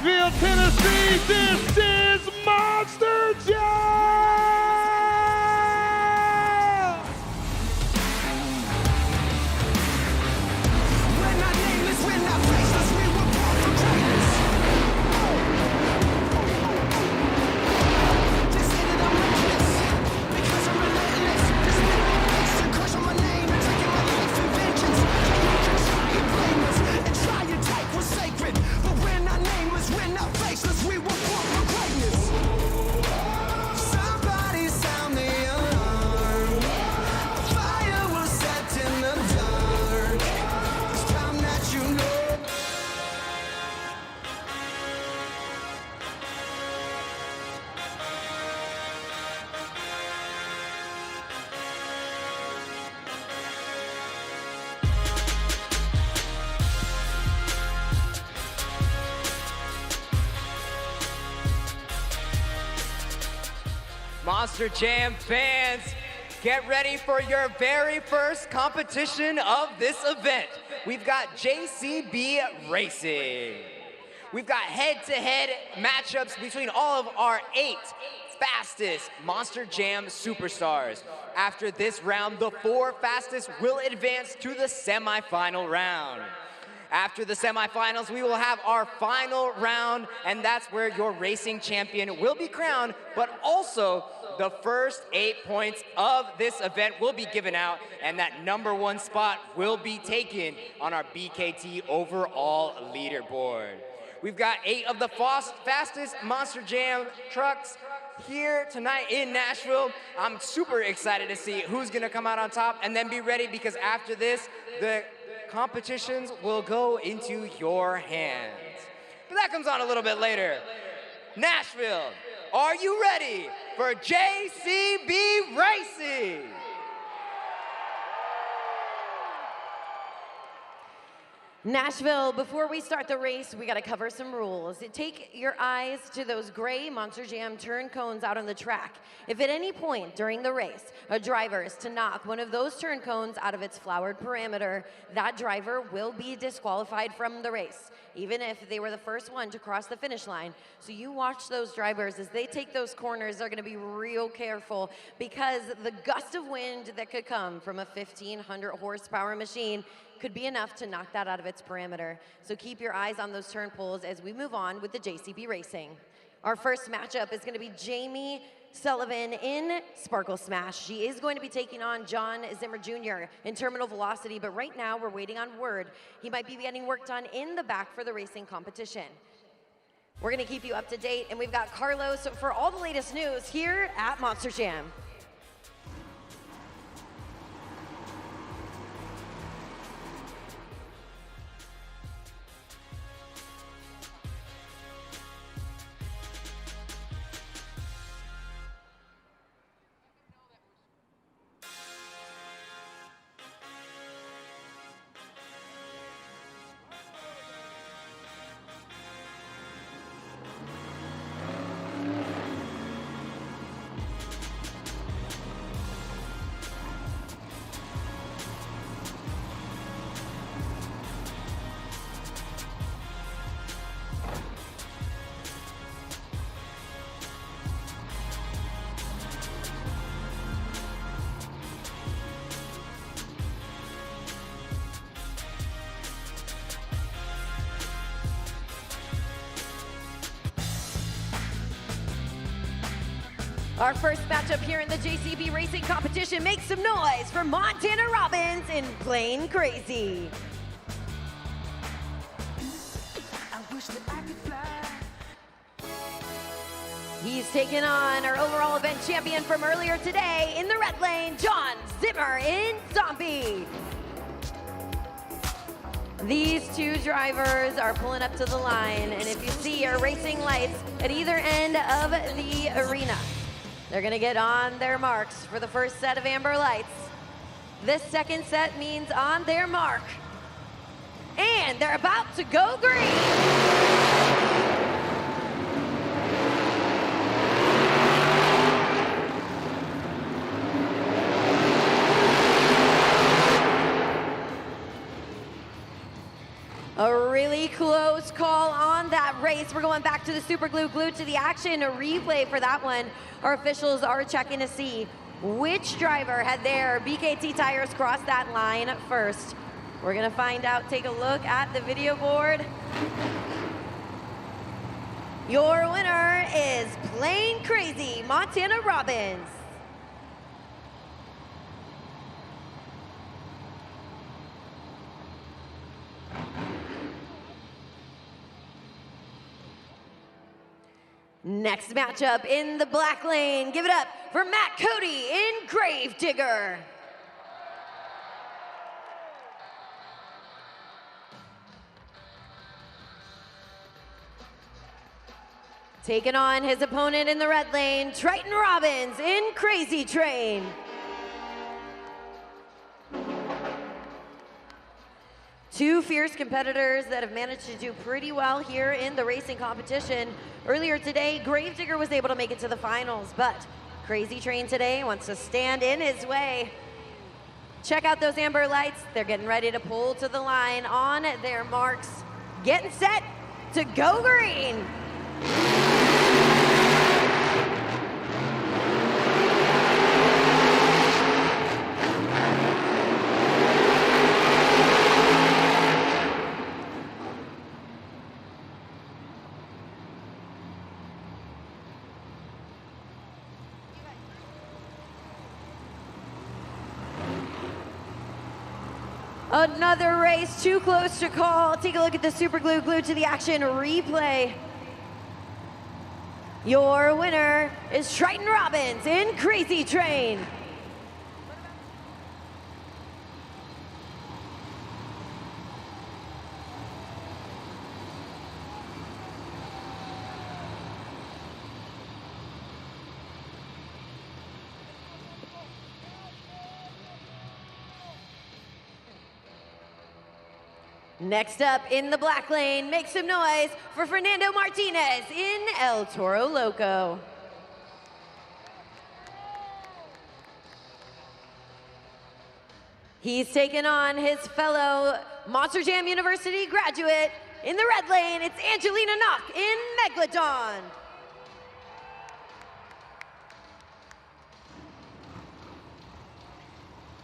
Nashville, Tennessee, this is Monster Jam! We're not nameless, we're not faceless, we were born for greatness. Just hit it, I'm reckless, because I'm relentless. Just spit my face and crush on my name, taking my life in vengeance. You can try and blame us, and try and take what's sacred, but we're not nameless, we're not faceless, we were born for greatness. Somebody sound the alarm. Fire was set in the dark. It's time that you know. Monster Jam fans, get ready for your very first competition of this event. We've got JCB Racing. We've got head-to-head matchups between all of our 8 fastest Monster Jam superstars. After this round, the 4 fastest will advance to the semifinal round. After the semifinals, we will have our final round, and that's where your racing champion will be crowned, but also the first 8 points of this event will be given out, and that #1 spot will be taken on our BKT overall leaderboard. We've got 8 of the fastest Monster Jam trucks here tonight in Nashville. I'm super excited to see who's gonna come out on top, and then be ready because after this, the competitions will go into your hands. But that comes on a little bit later. Nashville, are you ready for JCB Racing? Nashville, before we start the race, we gotta cover some rules. Take your eyes to those gray Monster Jam turn cones out on the track. If at any point during the race, a driver is to knock one of those turn cones out of its flowered parameter, that driver will be disqualified from the race, even if they were the first one to cross the finish line. So you watch those drivers as they take those corners. They're gonna be real careful because the gust of wind that could come from a 1,500 horsepower machine could be enough to knock that out of its parameter. So keep your eyes on those turn poles as we move on with the JCB Racing. Our first matchup is gonna be Jamie Sullivan in Sparkle Smash. She is going to be taking on John Zimmer Jr. in Terminal Velocity, but right now we're waiting on word. He might be getting work done in the back for the racing competition. We're gonna keep you up to date, and we've got Carlos for all the latest news here at Monster Jam. Our first matchup here in the JCB Racing competition. Make some noise for Montana Robbins in Plain Crazy. I wish that I could fly. He's taken on our overall event champion from earlier today in the red lane, John Zimmer in Zombie. These two drivers are pulling up to the line, and if you see our racing lights at either end of the arena, they're gonna get on their marks for the first set of amber lights. This second set means on their mark. And they're about to go green. A really close call on that race. race. We're going back to the super glue, glued to the action, a replay for that one. Our officials are checking to see which driver had their BKT tires cross that line first. We're gonna find out, take a look at the video board. Your winner is Plain Crazy Montana Robbins. Next matchup in the black lane, give it up for Matt Cody in Gravedigger. Taking on his opponent in the red lane, Triton Robbins in Crazy Train. Two fierce competitors that have managed to do pretty well here in the racing competition. Earlier today, Gravedigger was able to make it to the finals, but Crazy Train today wants to stand in his way. Check out those amber lights. They're getting ready to pull to the line on their marks. Getting set to go green. Another race too close to call. Take a look at the super glue, glued to the action replay. Your winner is Triton Robbins in Crazy Train. Next up in the black lane, make some noise for Fernando Martinez in El Toro Loco. He's taken on his fellow Monster Jam University graduate. In the red lane, it's Angelina Knock in Megalodon.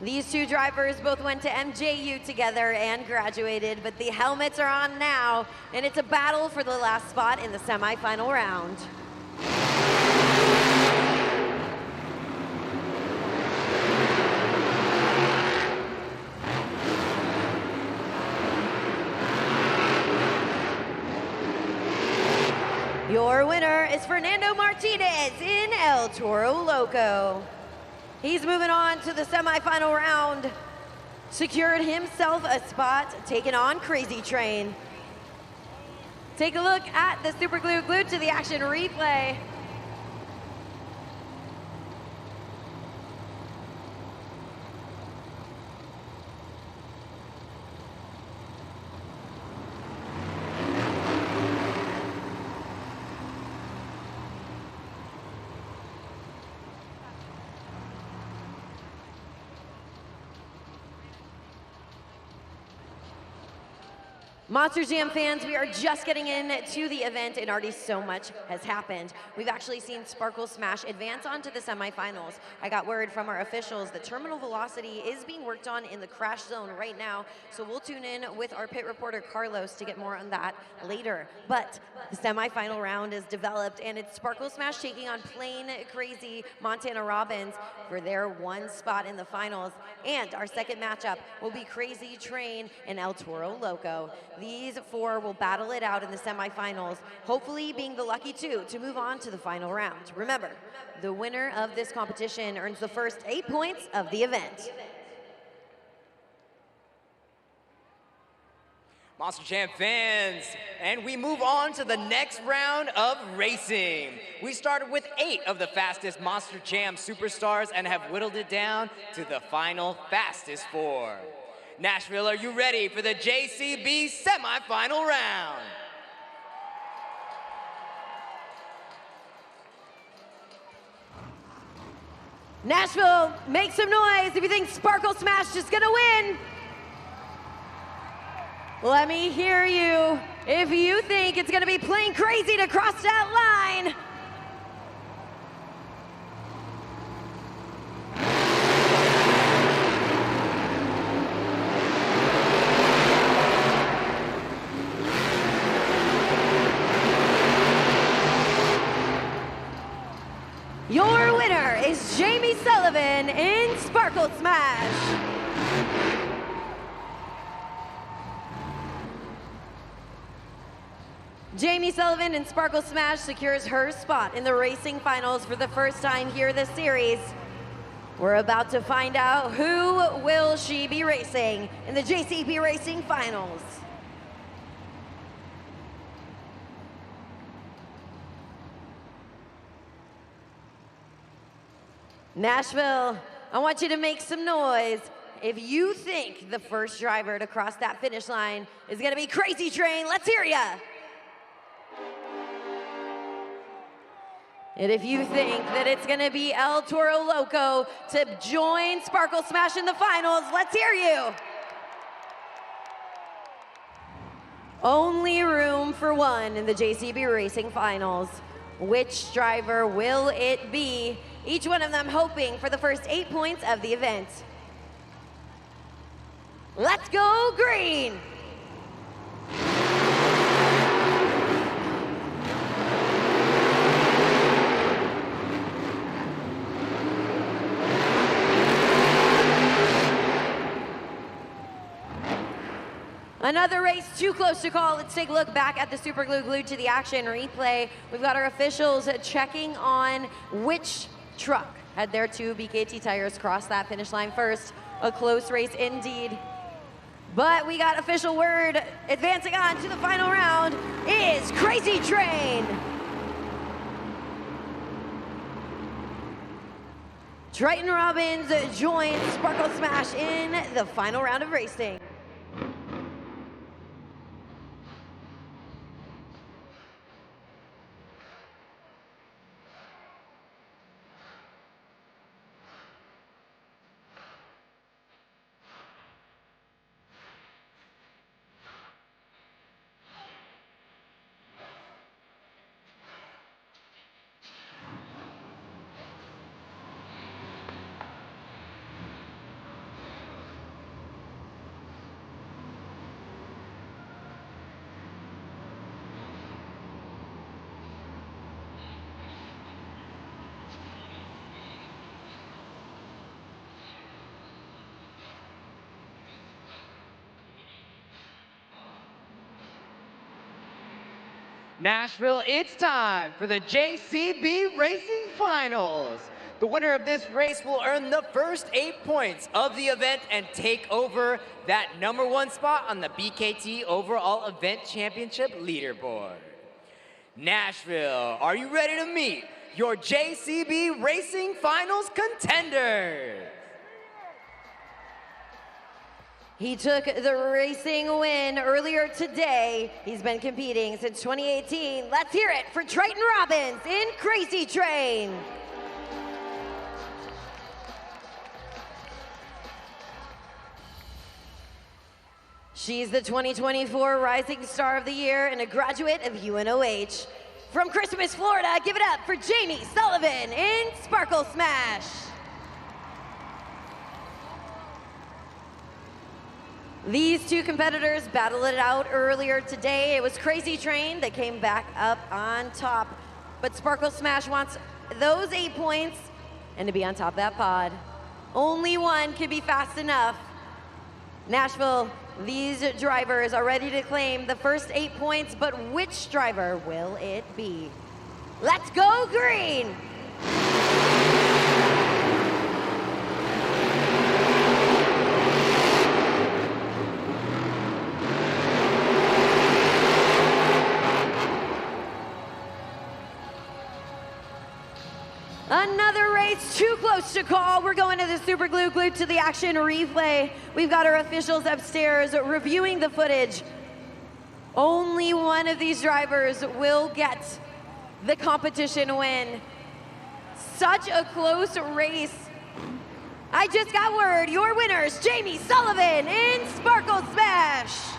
These two drivers both went to MJU together and graduated, but the helmets are on now, and it's a battle for the last spot in the semifinal round. Your winner is Fernando Martinez in El Toro Loco. He's moving on to the semifinal round. Secured himself a spot, taking on Crazy Train. Take a look at the super glue, glued to the action replay. Monster Jam fans, we are just getting into the event and already so much has happened. We've actually seen Sparkle Smash advance on to the semifinals. I got word from our officials that terminal velocity is being worked on in the crash zone right now, so we'll tune in with our pit reporter Carlos to get more on that later. But the semifinal round is developed and it's Sparkle Smash taking on Plain Crazy Montana Robbins for their one spot in the finals. And our second matchup will be Crazy Train and El Toro Loco. These four will battle it out in the semifinals, hopefully being the lucky two to move on to the final round. Remember, the winner of this competition earns the first 8 points of the event. Monster Jam fans, and we move on to the next round of racing. We started with 8 of the fastest Monster Jam superstars and have whittled it down to the final fastest 4. Nashville, are you ready for the JCB semifinal round? Nashville, make some noise if you think Sparkle Smash is gonna win. Let me hear you If you think it's gonna be plain crazy to cross that line, your winner is Jamie Sullivan in Sparkle Smash. Jamie Sullivan in Sparkle Smash secures her spot in the racing finals for the first time here this series. We're about to find out who will she be racing in the JCB Racing Finals. Nashville, I want you to make some noise if you think the first driver to cross that finish line is gonna be Crazy Train. Let's hear ya. And if you think that it's gonna be El Toro Loco to join Sparkle Smash in the finals, let's hear you. Only room for one in the JCB Racing Finals. Which driver will it be? Each one of them hoping for the first 8 points of the event. Let's go green! Another race too close to call. Let's take a look back at the Super Glue Glued to the Action replay. We've got our officials checking on which truck had their two BKT tires cross that finish line first. A close race indeed. But we got official word advancing on to the final round is Crazy Train. Triton Robbins joins Sparkle Smash in the final round of racing. Nashville, it's time for the JCB Racing Finals. The winner of this race will earn the first 8 points of the event and take over that #1 spot on the BKT Overall Event Championship Leaderboard. Nashville, are you ready to meet your JCB Racing Finals contenders? He took the racing win earlier today. He's been competing since 2018. Let's hear it for Triton Robbins in Crazy Train. She's the 2024 Rising Star of the Year and a graduate of UNOH. From Christmas, Florida, give it up for Jamie Sullivan in Sparkle Smash. These two competitors battled it out earlier today. It was Crazy Train that came back up on top. But Sparkle Smash wants those 8 points and to be on top of that pod. Only one can be fast enough. Nashville, these drivers are ready to claim the first 8 points, but which driver will it be? Let's go green! Another race too close to call. We're going to the Super Glue Glued to the Action replay. We've got our officials upstairs reviewing the footage. Only one of these drivers will get the competition win. Such a close race. I just got word, your winners, Jamie Sullivan in Sparkle Smash.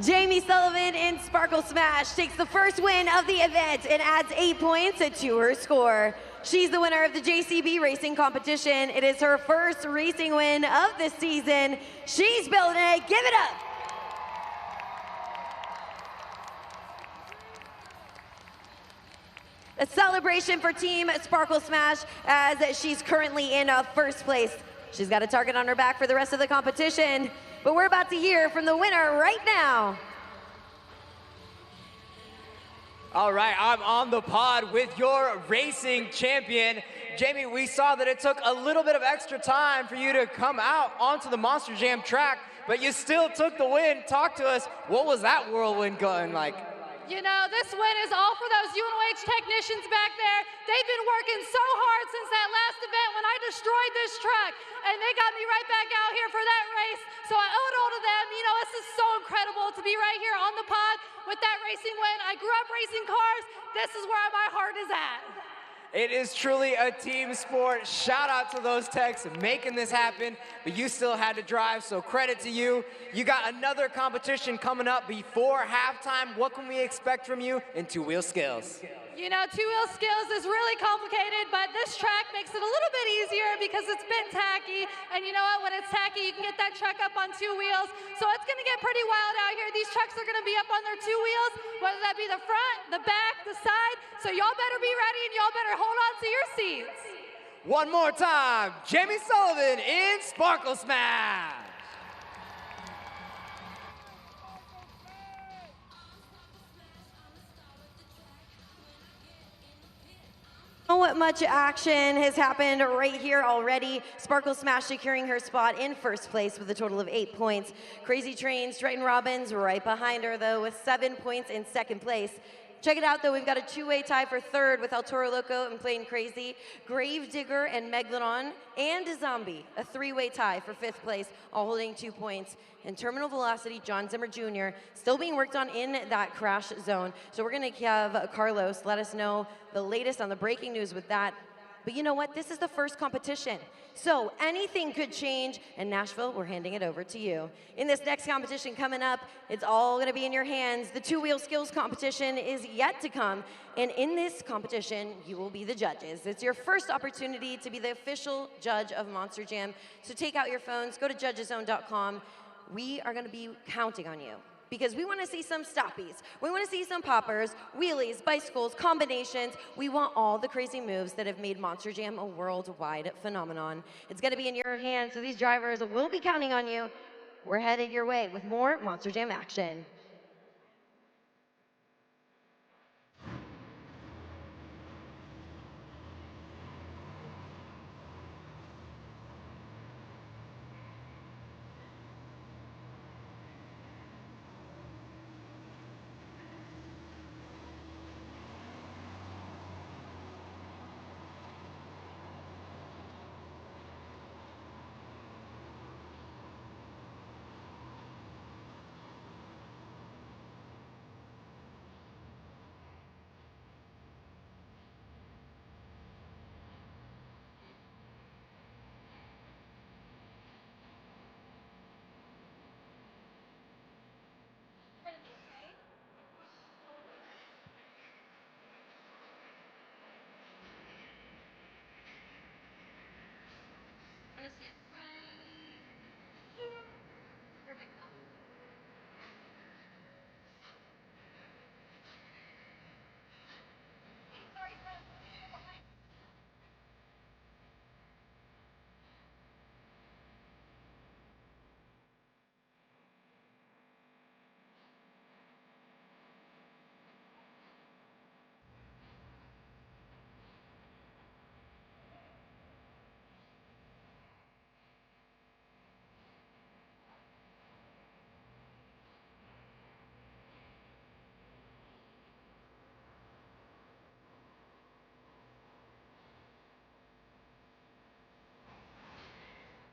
Jamie Sullivan in Sparkle Smash takes the first win of the event and adds 8 points to her score. She's the winner of the JCB racing competition. It is her first racing win of the season. She's building it. Give it up. A celebration for Team Sparkle Smash as she's currently in first place. She's got a target on her back for the rest of the competition, but we're about to hear from the winner right now. All right, I'm on the pod with your racing champion. Jamie, we saw that it took a little bit of extra time for you to come out onto the Monster Jam track, but you still took the win. Talk to us, what was that whirlwind going like? You know, this win is all for those UNOH technicians back there. They've been working so hard since that last event when I destroyed this track, and they got me right back out here for that race. So I owe it all to them. You know, this is so incredible to be right here on the pod with that racing win. I grew up racing cars. This is where my heart is at. It is truly a team sport. Shout out to those techs making this happen, but you still had to drive, so credit to you. You got another competition coming up before halftime. What can we expect from you in two-wheel skills? You know, two-wheel skills is really complicated, but this track makes it a little bit easier because it's been tacky. And you know what? When it's tacky, you can get that truck up on 2 wheels. So it's going to get pretty wild out here. These trucks are going to be up on their 2 wheels, whether that be the front, the back, the side. So y'all better be ready and y'all better hold on to your seats. One more time, Jamie Sullivan in Sparkle Smash. So much action has happened right here already. Sparkle Smash securing her spot in first place with a total of 8 points. Crazy Train, Stratton Robbins right behind her though with 7 points in second place. Check it out though, we've got a 2-way tie for third with Toro Loco and Plain Crazy, Grave Digger and Megalodon, and a Zombie, a 3-way tie for 5th place, all holding 2 points. And Terminal Velocity, John Zimmer Jr., still being worked on in that crash zone. So we're gonna have Carlos let us know the latest on the breaking news with that. But you know what, this is the first competition. So anything could change, and Nashville, we're handing it over to you. In this next competition coming up, it's all gonna be in your hands. The two-wheel skills competition is yet to come, and in this competition, you will be the judges. It's your first opportunity to be the official judge of Monster Jam. So take out your phones, go to judgeszone.com. We are gonna be counting on you, because we want to see some stoppies. We want to see some poppers, wheelies, bicycles, combinations. We want all the crazy moves that have made Monster Jam a worldwide phenomenon. It's going to be in your hands, so these drivers will be counting on you. We're headed your way with more Monster Jam action.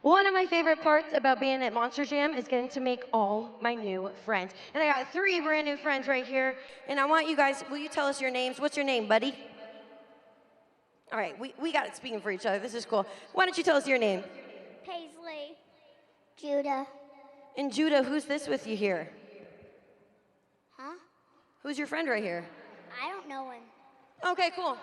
One of my favorite parts about being at Monster Jam is getting to make all my new friends. And I got 3 brand new friends right here. And I want you guys, will you tell us your names? What's your name, buddy? All right, we got it speaking for each other. This is cool. Why don't you tell us your name? Paisley. Judah. And Judah, who's this with you here? Huh? Who's your friend right here? I don't know him. Okay, cool.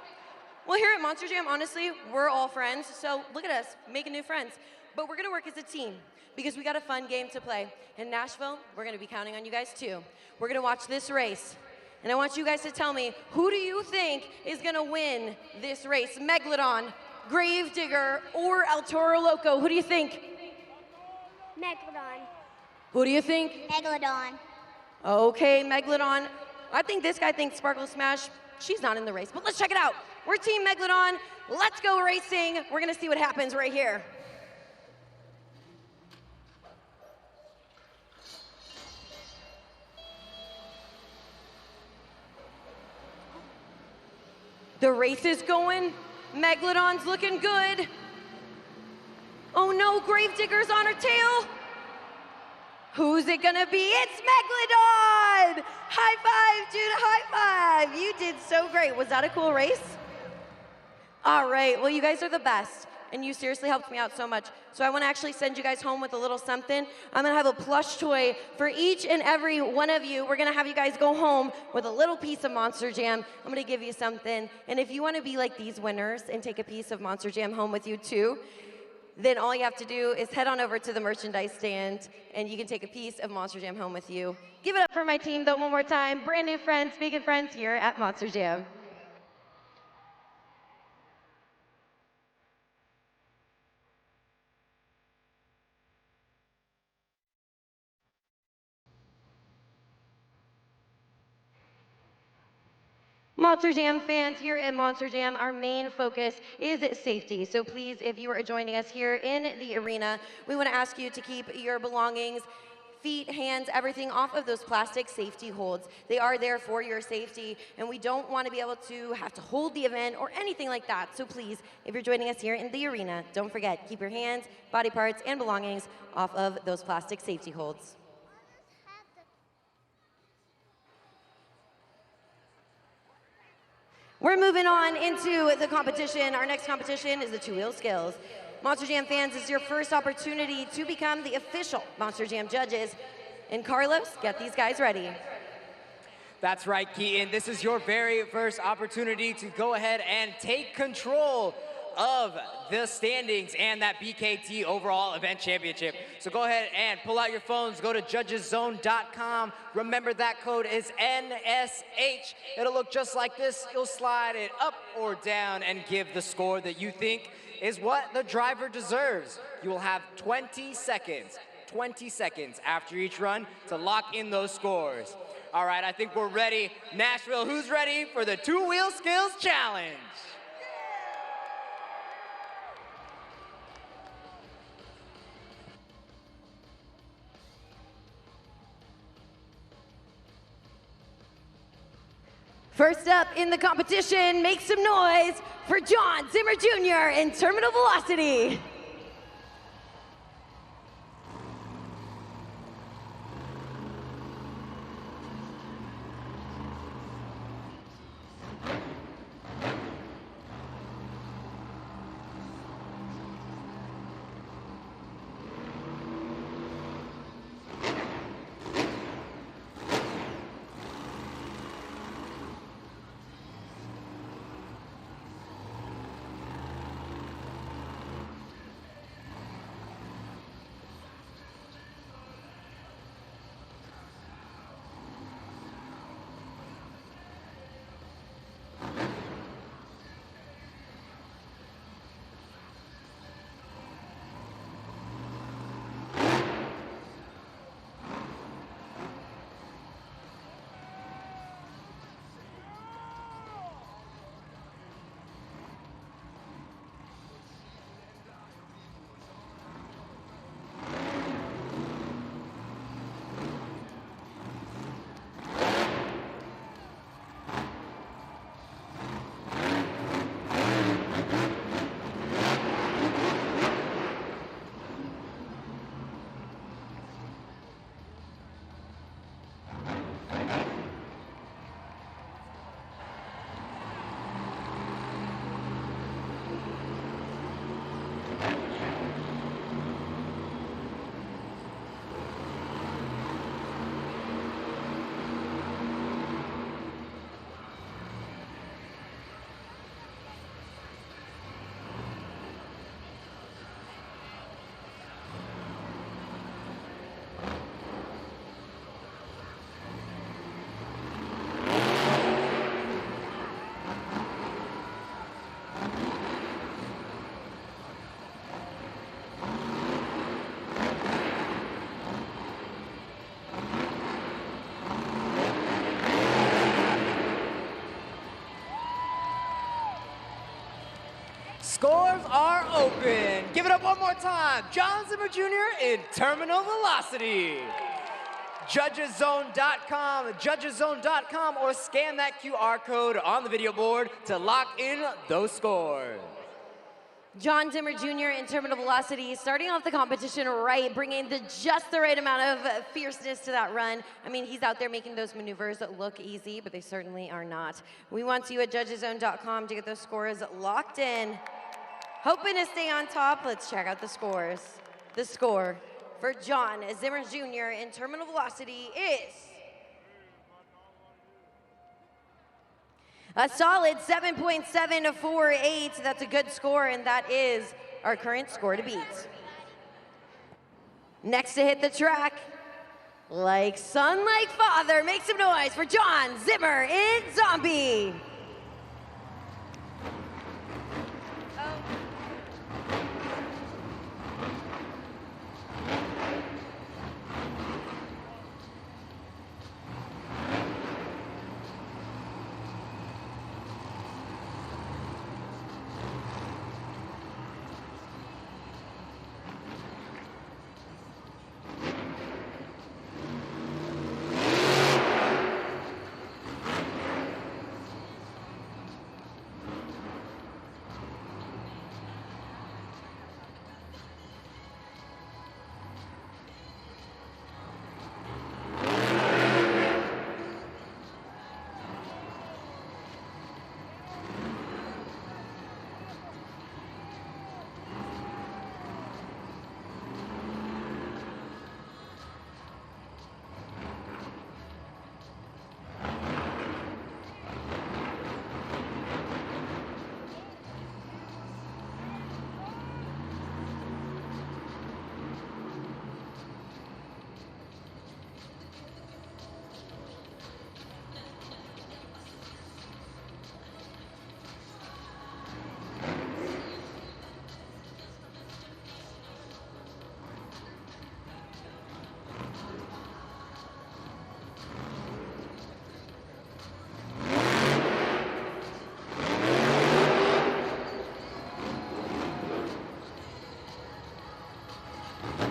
Well, here at Monster Jam, honestly, we're all friends, so look at us, making new friends. But we're gonna work as a team because we got a fun game to play. In Nashville, we're gonna be counting on you guys too. We're gonna watch this race, and I want you guys to tell me, who do you think is gonna win this race? Megalodon, Gravedigger, or El Toro Loco? Who do you think? Megalodon. Who do you think? Megalodon. Okay, Megalodon. I think this guy thinks Sparkle Smash, she's not in the race, but let's check it out. We're Team Megalodon. Let's go racing. We're gonna see what happens right here. The race is going. Megalodon's looking good. Oh no, Gravedigger's on her tail. Who's it gonna be? It's Megalodon! High five, dude, high five. You did so great. Was that a cool race? All right, well, you guys are the best, and you seriously helped me out so much. So I wanna actually send you guys home with a little something. I'm gonna have a plush toy for each and every one of you. We're gonna have you guys go home with a little piece of Monster Jam. I'm gonna give you something, and if you wanna be like these winners and take a piece of Monster Jam home with you too, then all you have to do is head on over to the merchandise stand, and you can take a piece of Monster Jam home with you. Give it up for my team, though, one more time. Brand new friends, speaking friends here at Monster Jam. Monster Jam fans, here at Monster Jam, our main focus is safety. So please, if you are joining us here in the arena, we want to ask you to keep your belongings, feet, hands, everything off of those plastic safety holds. They are there for your safety, and we don't want to be able to have to hold the event or anything like that. So please, if you're joining us here in the arena, don't forget, keep your hands, body parts, and belongings off of those plastic safety holds. We're moving on into the competition. Our next competition is the two-wheel skills. Monster Jam fans, this is your first opportunity to become the official Monster Jam judges. And Carlos, get these guys ready. That's right, Keaton. This is your very first opportunity to go ahead and take control of the standings and that BKT overall event championship. So go ahead and pull out your phones, go to judgeszone.com. Remember that code is NSH. It'll look just like this. You'll slide it up or down and give the score that you think is what the driver deserves. You will have 20 seconds after each run to lock in those scores. All right, I think we're ready. Nashville, who's ready for the two-wheel skills challenge? First up in the competition, make some noise for John Zimmer Jr. in Terminal Velocity. Scores are open. Give it up one more time. John Zimmer Jr. in terminal velocity. Judgeszone.com, or scan that QR code on the video board to lock in those scores. John Zimmer Jr. in terminal velocity, starting off the competition right, bringing just the right amount of fierceness to that run. I mean, he's out there making those maneuvers that look easy, but they certainly are not. We want you at judgeszone.com to get those scores locked in. Hoping to stay on top. Let's check out the scores. The score for John Zimmer Jr. in terminal velocity is a solid 7.748. That's a good score, and that is our current score to beat. Next to hit the track, like son, like father, make some noise for John Zimmer in Zombie.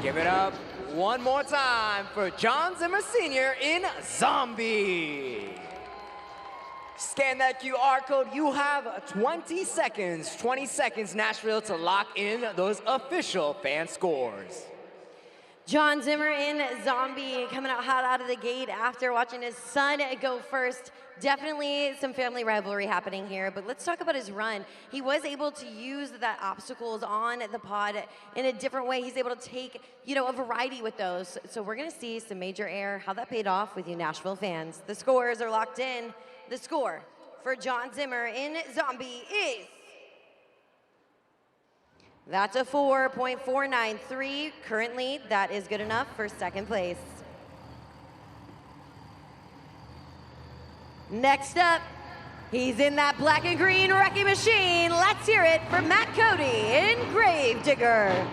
Give it up one more time for John Zimmer Sr. in Zombie. Scan that QR code. You have 20 seconds, Nashville, to lock in those official fan scores. John Zimmer in Zombie, coming out hot out of the gate after watching his son go first. Definitely some family rivalry happening here, but let's talk about his run. He was able to use that obstacles on the pod in a different way. He's able to take, a variety with those. So we're gonna see some major air, how that paid off with you Nashville fans. The scores are locked in. The score for John Zimmer in Zombie is, that's a 4.493. Currently, that is good enough for second place. Next up, he's in that black and green wrecking machine. Let's hear it for Matt Cody in Gravedigger.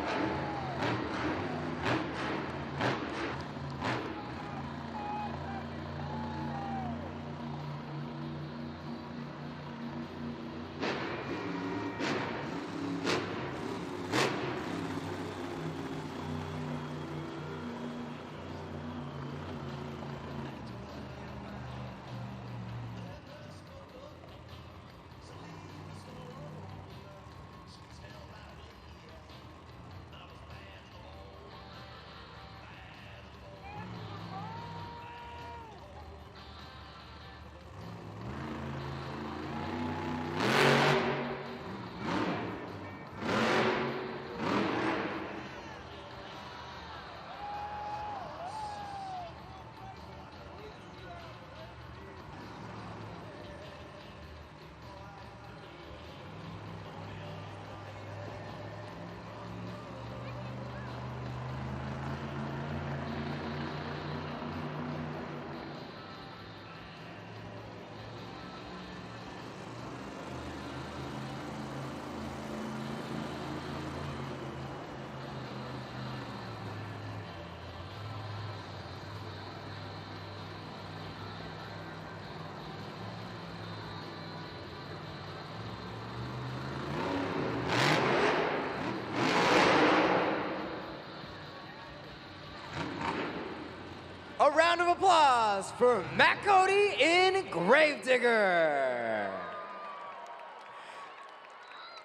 round of applause for Matt Cody in Gravedigger.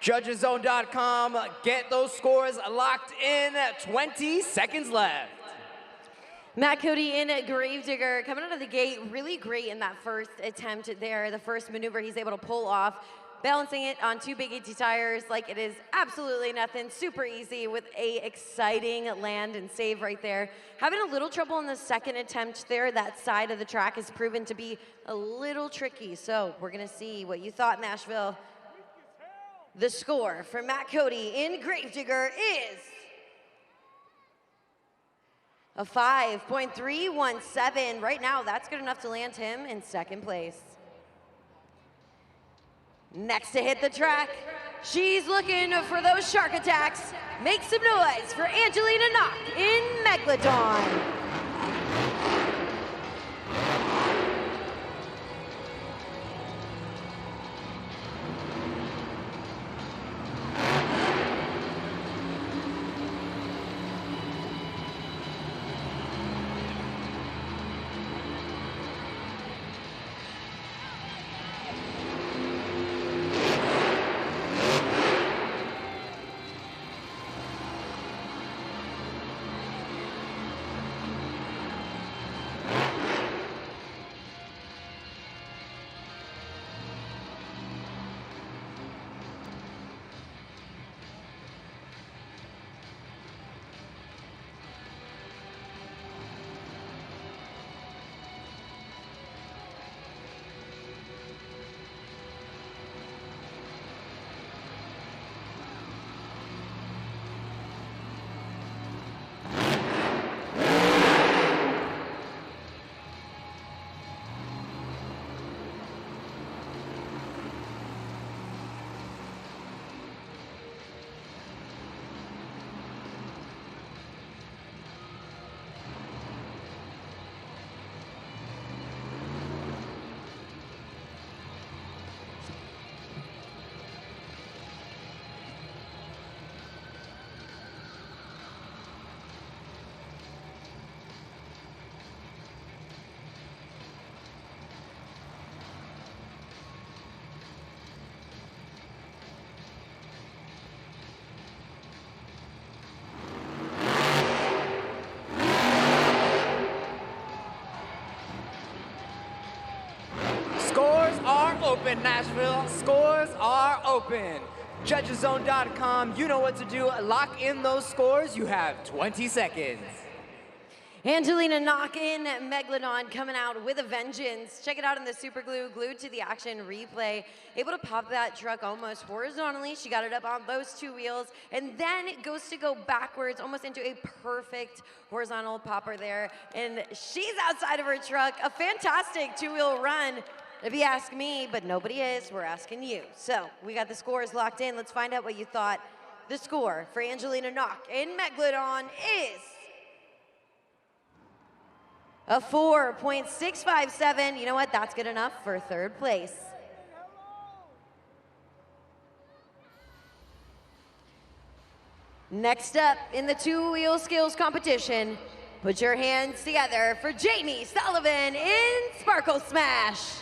Judgeszone.com, get those scores locked in. 20 seconds left. Matt Cody in Gravedigger coming out of the gate really great in that first attempt there. The first maneuver he's able to pull off, balancing it on 2 Big 80 tires like it is absolutely nothing. Super easy with a exciting land and save right there. Having a little trouble in the second attempt there. That side of the track has proven to be a little tricky. So we're gonna see what you thought, Nashville. The score for Matt Cody in Gravedigger is a 5.317. Right now, that's good enough to land him in second place. Next to hit the track, she's looking for those shark attacks. Make some noise for Angelina Knock in Megalodon. Open, Nashville. Scores are open. Judgeszone.com, you know what to do. Lock in those scores. You have 20 seconds. Angelina Knock in Megalodon coming out with a vengeance. Check it out in the super glue, glued to the action replay. Able to pop that truck almost horizontally. She got it up on those 2 wheels, and then it goes to go backwards, almost into a perfect horizontal popper there. And she's outside of her truck. A fantastic 2-wheel run, if you ask me, but nobody is. We're asking you. So we got the scores locked in. Let's find out what you thought. The score for Angelina Knock in Megalodon is a 4.657. You know what? That's good enough for third place. Next up in the 2-wheel skills competition, put your hands together for Jamie Sullivan in Sparkle Smash.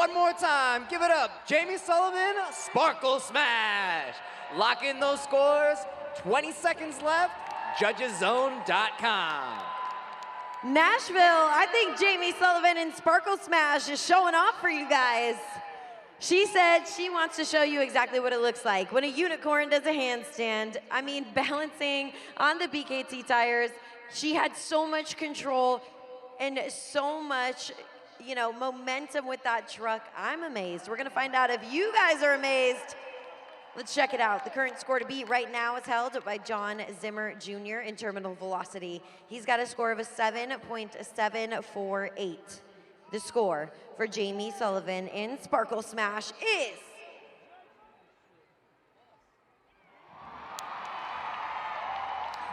one more time. Give it up. Jamie Sullivan, Sparkle Smash. Lock in those scores. 20 seconds left. Judgeszone.com. Nashville, I think Jamie Sullivan and Sparkle Smash is showing off for you guys. She said she wants to show you exactly what it looks like when a unicorn does a handstand. I mean, balancing on the BKT tires. She had so much control and so much, you know, momentum with that truck. I'm amazed. We're gonna find out if you guys are amazed. Let's check it out. The current score to beat right now is held by John Zimmer Jr. in terminal velocity. He's got a score of a 7.748. The score for Jamie Sullivan in Sparkle Smash is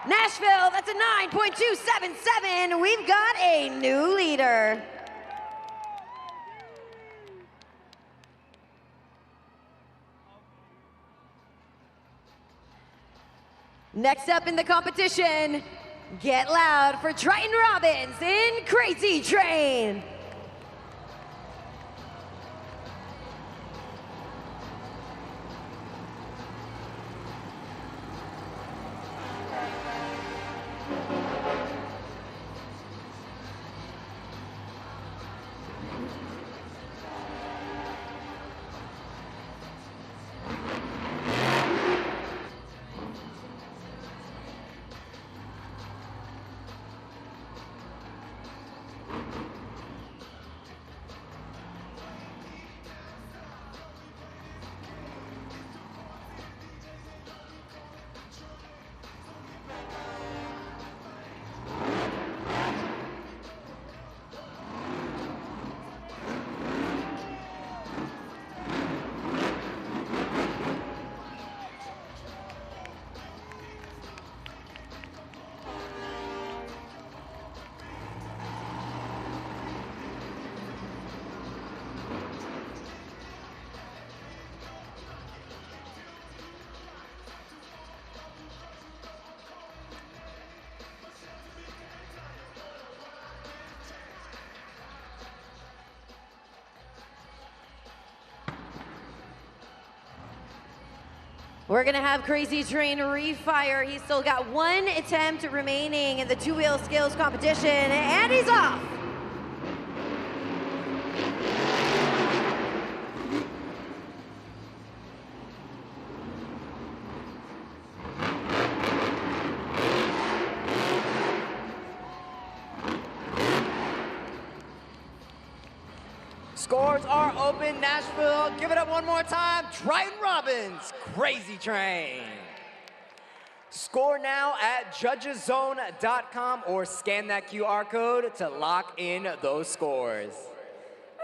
Nashville. That's a 9.277. We've got a new leader. Next up in the competition, get loud for Triton Robbins in Crazy Train. We're gonna have Crazy Train refire. He's still got one attempt remaining in the two-wheel skills competition, and he's off. Scores are open, Nashville. Give it up one more time. Triton Robbins, Crazy Train. Score now at judgeszone.com or scan that QR code to lock in those scores.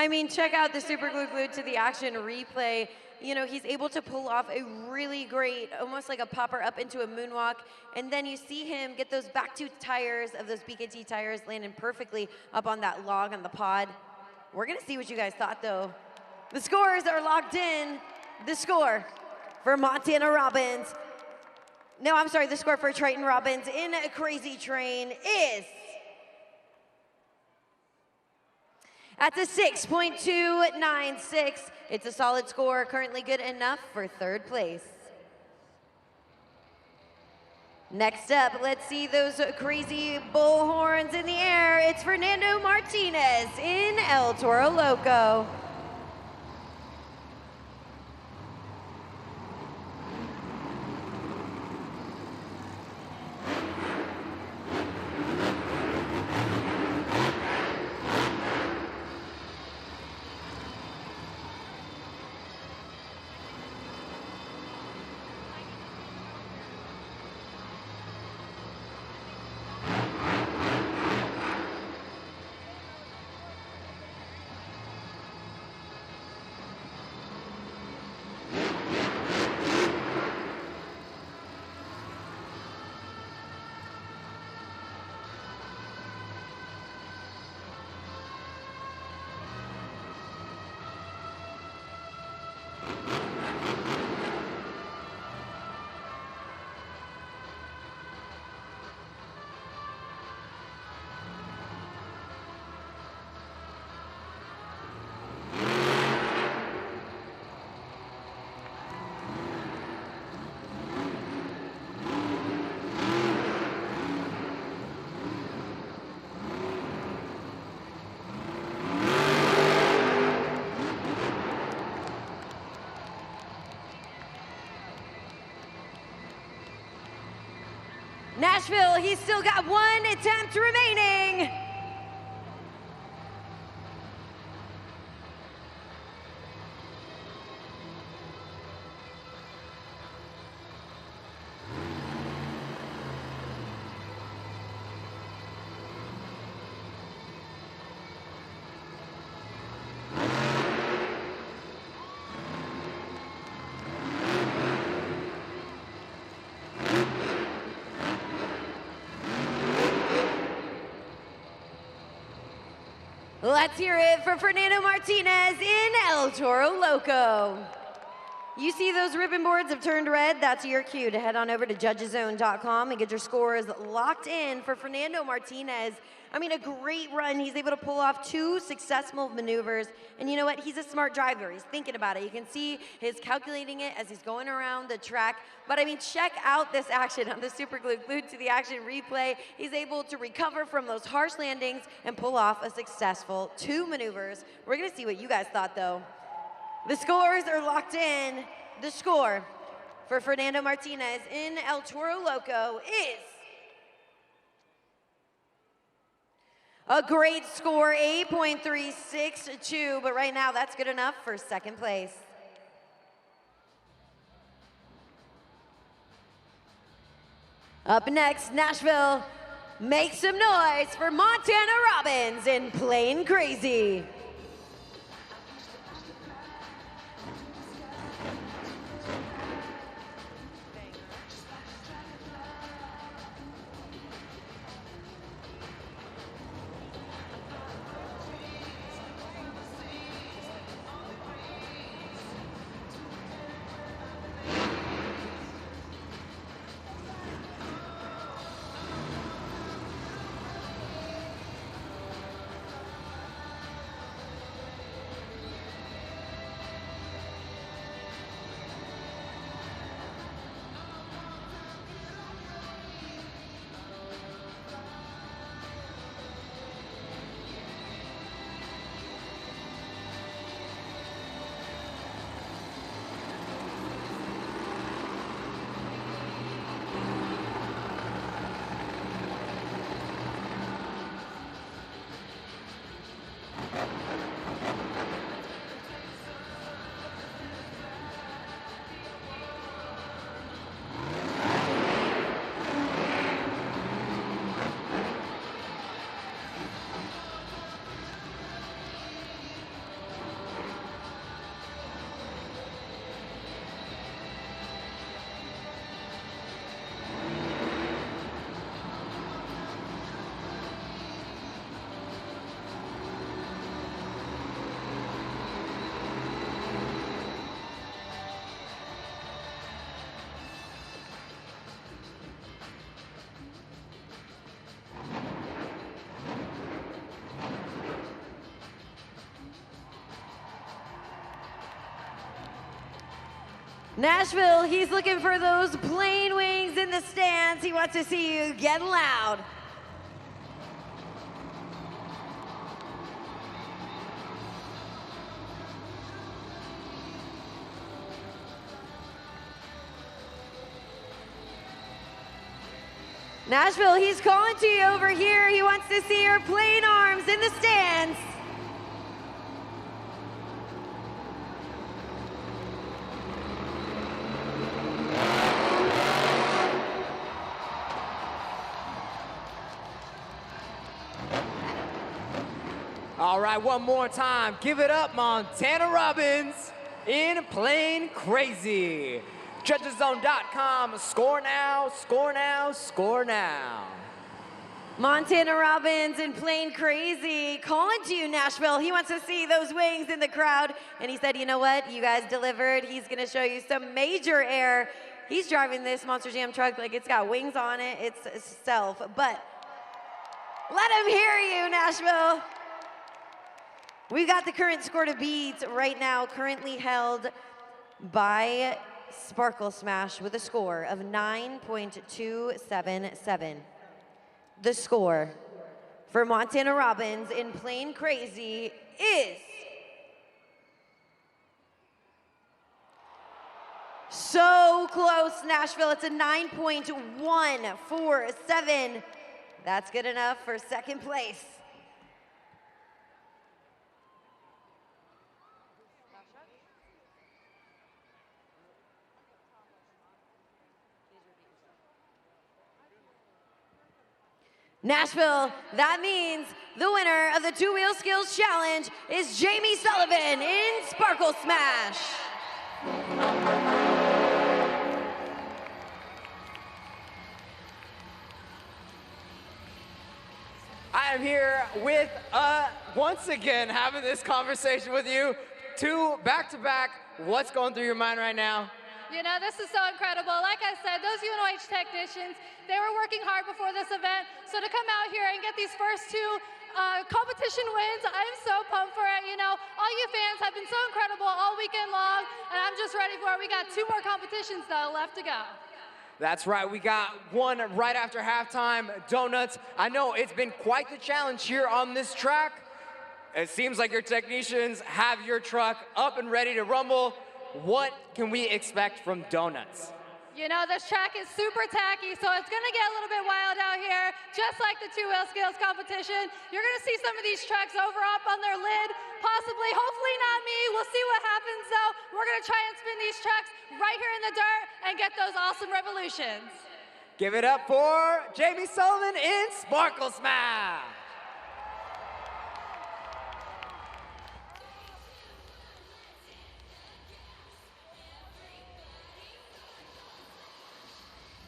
I mean, check out the Super Glue Glued to the Action replay. You know, he's able to pull off a really great, almost like a popper up into a moonwalk. And then you see him get those back two tires of those BKT tires landing perfectly up on that log on the pod. We're gonna see what you guys thought though. The scores are locked in. The score for Montana Robbins. No, I'm sorry, the score for Triton Robbins in a Crazy Train is at a 6.296. It's a solid score, currently good enough for third place. Next up, let's see those crazy bull horns in the air. It's Fernando Martinez in El Toro Loco. Nashville, he's still got one attempt remaining. Let's hear it for Fernando Martinez in El Toro Loco. You see those ribbon boards have turned red? That's your cue to head on over to judgeszone.com and get your scores locked in for Fernando Martinez. I mean, a great run. He's able to pull off 2 successful maneuvers. And you know what? He's a smart driver. He's thinking about it. You can see he's calculating it as he's going around the track. But I mean, check out this action on the super glue glued to the action replay. He's able to recover from those harsh landings and pull off a successful 2 maneuvers. We're going to see what you guys thought, though. The scores are locked in. The score for Fernando Martinez in El Toro Loco is a great score, 8.362, but right now that's good enough for second place. Up next, Nashville, make some noise for Montana Robbins in Plain Crazy. Nashville, he's looking for those plane wings in the stands. He wants to see you get loud. Nashville, he's calling to you over here. He wants to see your plane arms in the stands. All right, one more time. Give it up, Montana Robbins in Plain Crazy. Judgeszone.com. Score now, score now, score now. Montana Robbins in Plain Crazy calling to you, Nashville. He wants to see those wings in the crowd. And he said, you know what? You guys delivered. He's going to show you some major air. He's driving this Monster Jam truck like it's got wings on it. It's stealth. But let him hear you, Nashville. We've got the current score to beat right now, currently held by Sparkle Smash with a score of 9.277. The score for Montana Robbins in Plain Crazy is So close, Nashville. It's a 9.147. That's good enough for second place. Nashville, that means the winner of the Two-Wheel Skills Challenge is Jamie Sullivan in Sparkle Smash. I am here with, once again, having this conversation with you. Two back-to-back. What's going through your mind right now? You know, this is so incredible. Like I said, those UNOH technicians, they were working hard before this event. So to come out here and get these first two competition wins, I'm so pumped for it. You know, all you fans have been so incredible all weekend long, and I'm just ready for it. We got 2 more competitions, though, left to go. That's right, we got one right after halftime, donuts. I know it's been quite the challenge here on this track. It seems like your technicians have your truck up and ready to rumble. What can we expect from donuts? You know, this track is super tacky, so it's gonna get a little bit wild out here, just like the Two-Wheel Skills competition. You're gonna see some of these trucks over up on their lid, possibly, hopefully not me. We'll see what happens though. We're gonna try and spin these trucks right here in the dirt and get those awesome revolutions. Give it up for Jamie Sullivan in Sparkle Smash.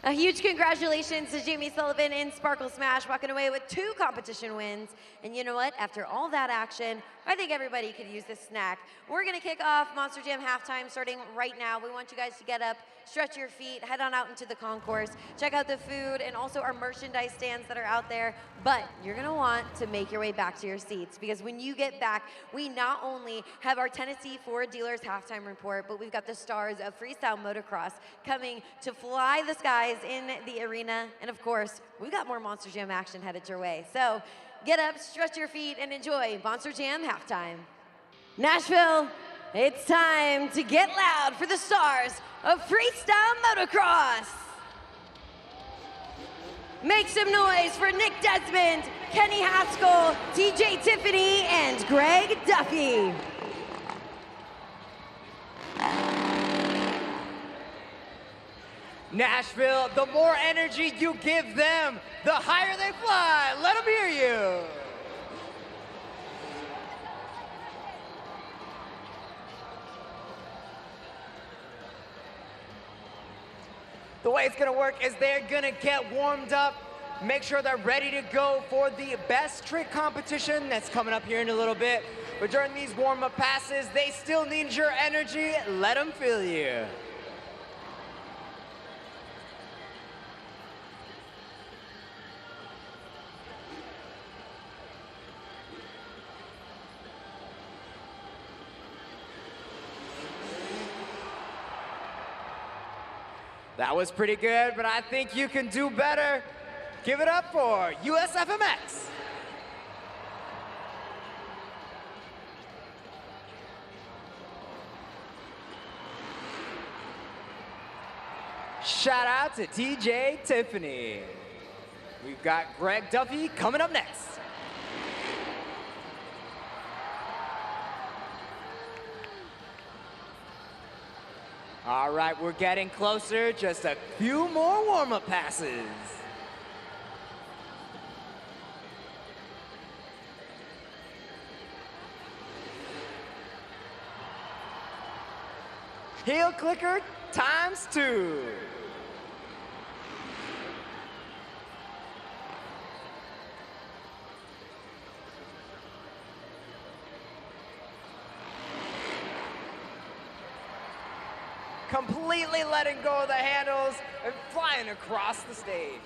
A huge congratulations to Jamie Sullivan in Sparkle Smash, walking away with 2 competition wins. And you know what? After all that action, I think everybody could use this snack. We're gonna kick off Monster Jam halftime starting right now. We want you guys to get up, stretch your feet, head on out into the concourse, check out the food and also our merchandise stands that are out there. But you're gonna want to make your way back to your seats, because when you get back, we not only have our Tennessee Ford Dealers halftime report, but we've got the stars of Freestyle Motocross coming to fly the skies in the arena. And of course, we've got more Monster Jam action headed your way. So get up, stretch your feet, and enjoy Monster Jam halftime. Nashville, it's time to get loud for the stars of Freestyle Motocross. Make some noise for Nick Desmond, Kenny Haskell, TJ Tiffany, and Greg Duffy. Nashville, the more energy you give them, the higher they fly. Let them hear you. The way it's gonna work is they're gonna get warmed up, make sure they're ready to go for the best trick competition that's coming up here in a little bit. But during these warm-up passes, they still need your energy. Let them feel you. That was pretty good, but I think you can do better. Give it up for USFMX. Shout out to TJ Tiffany. We've got Greg Duffy coming up next. All right, we're getting closer. Just a few more warm-up passes. Heel clicker ×2. Completely letting go of the handles and flying across the stage.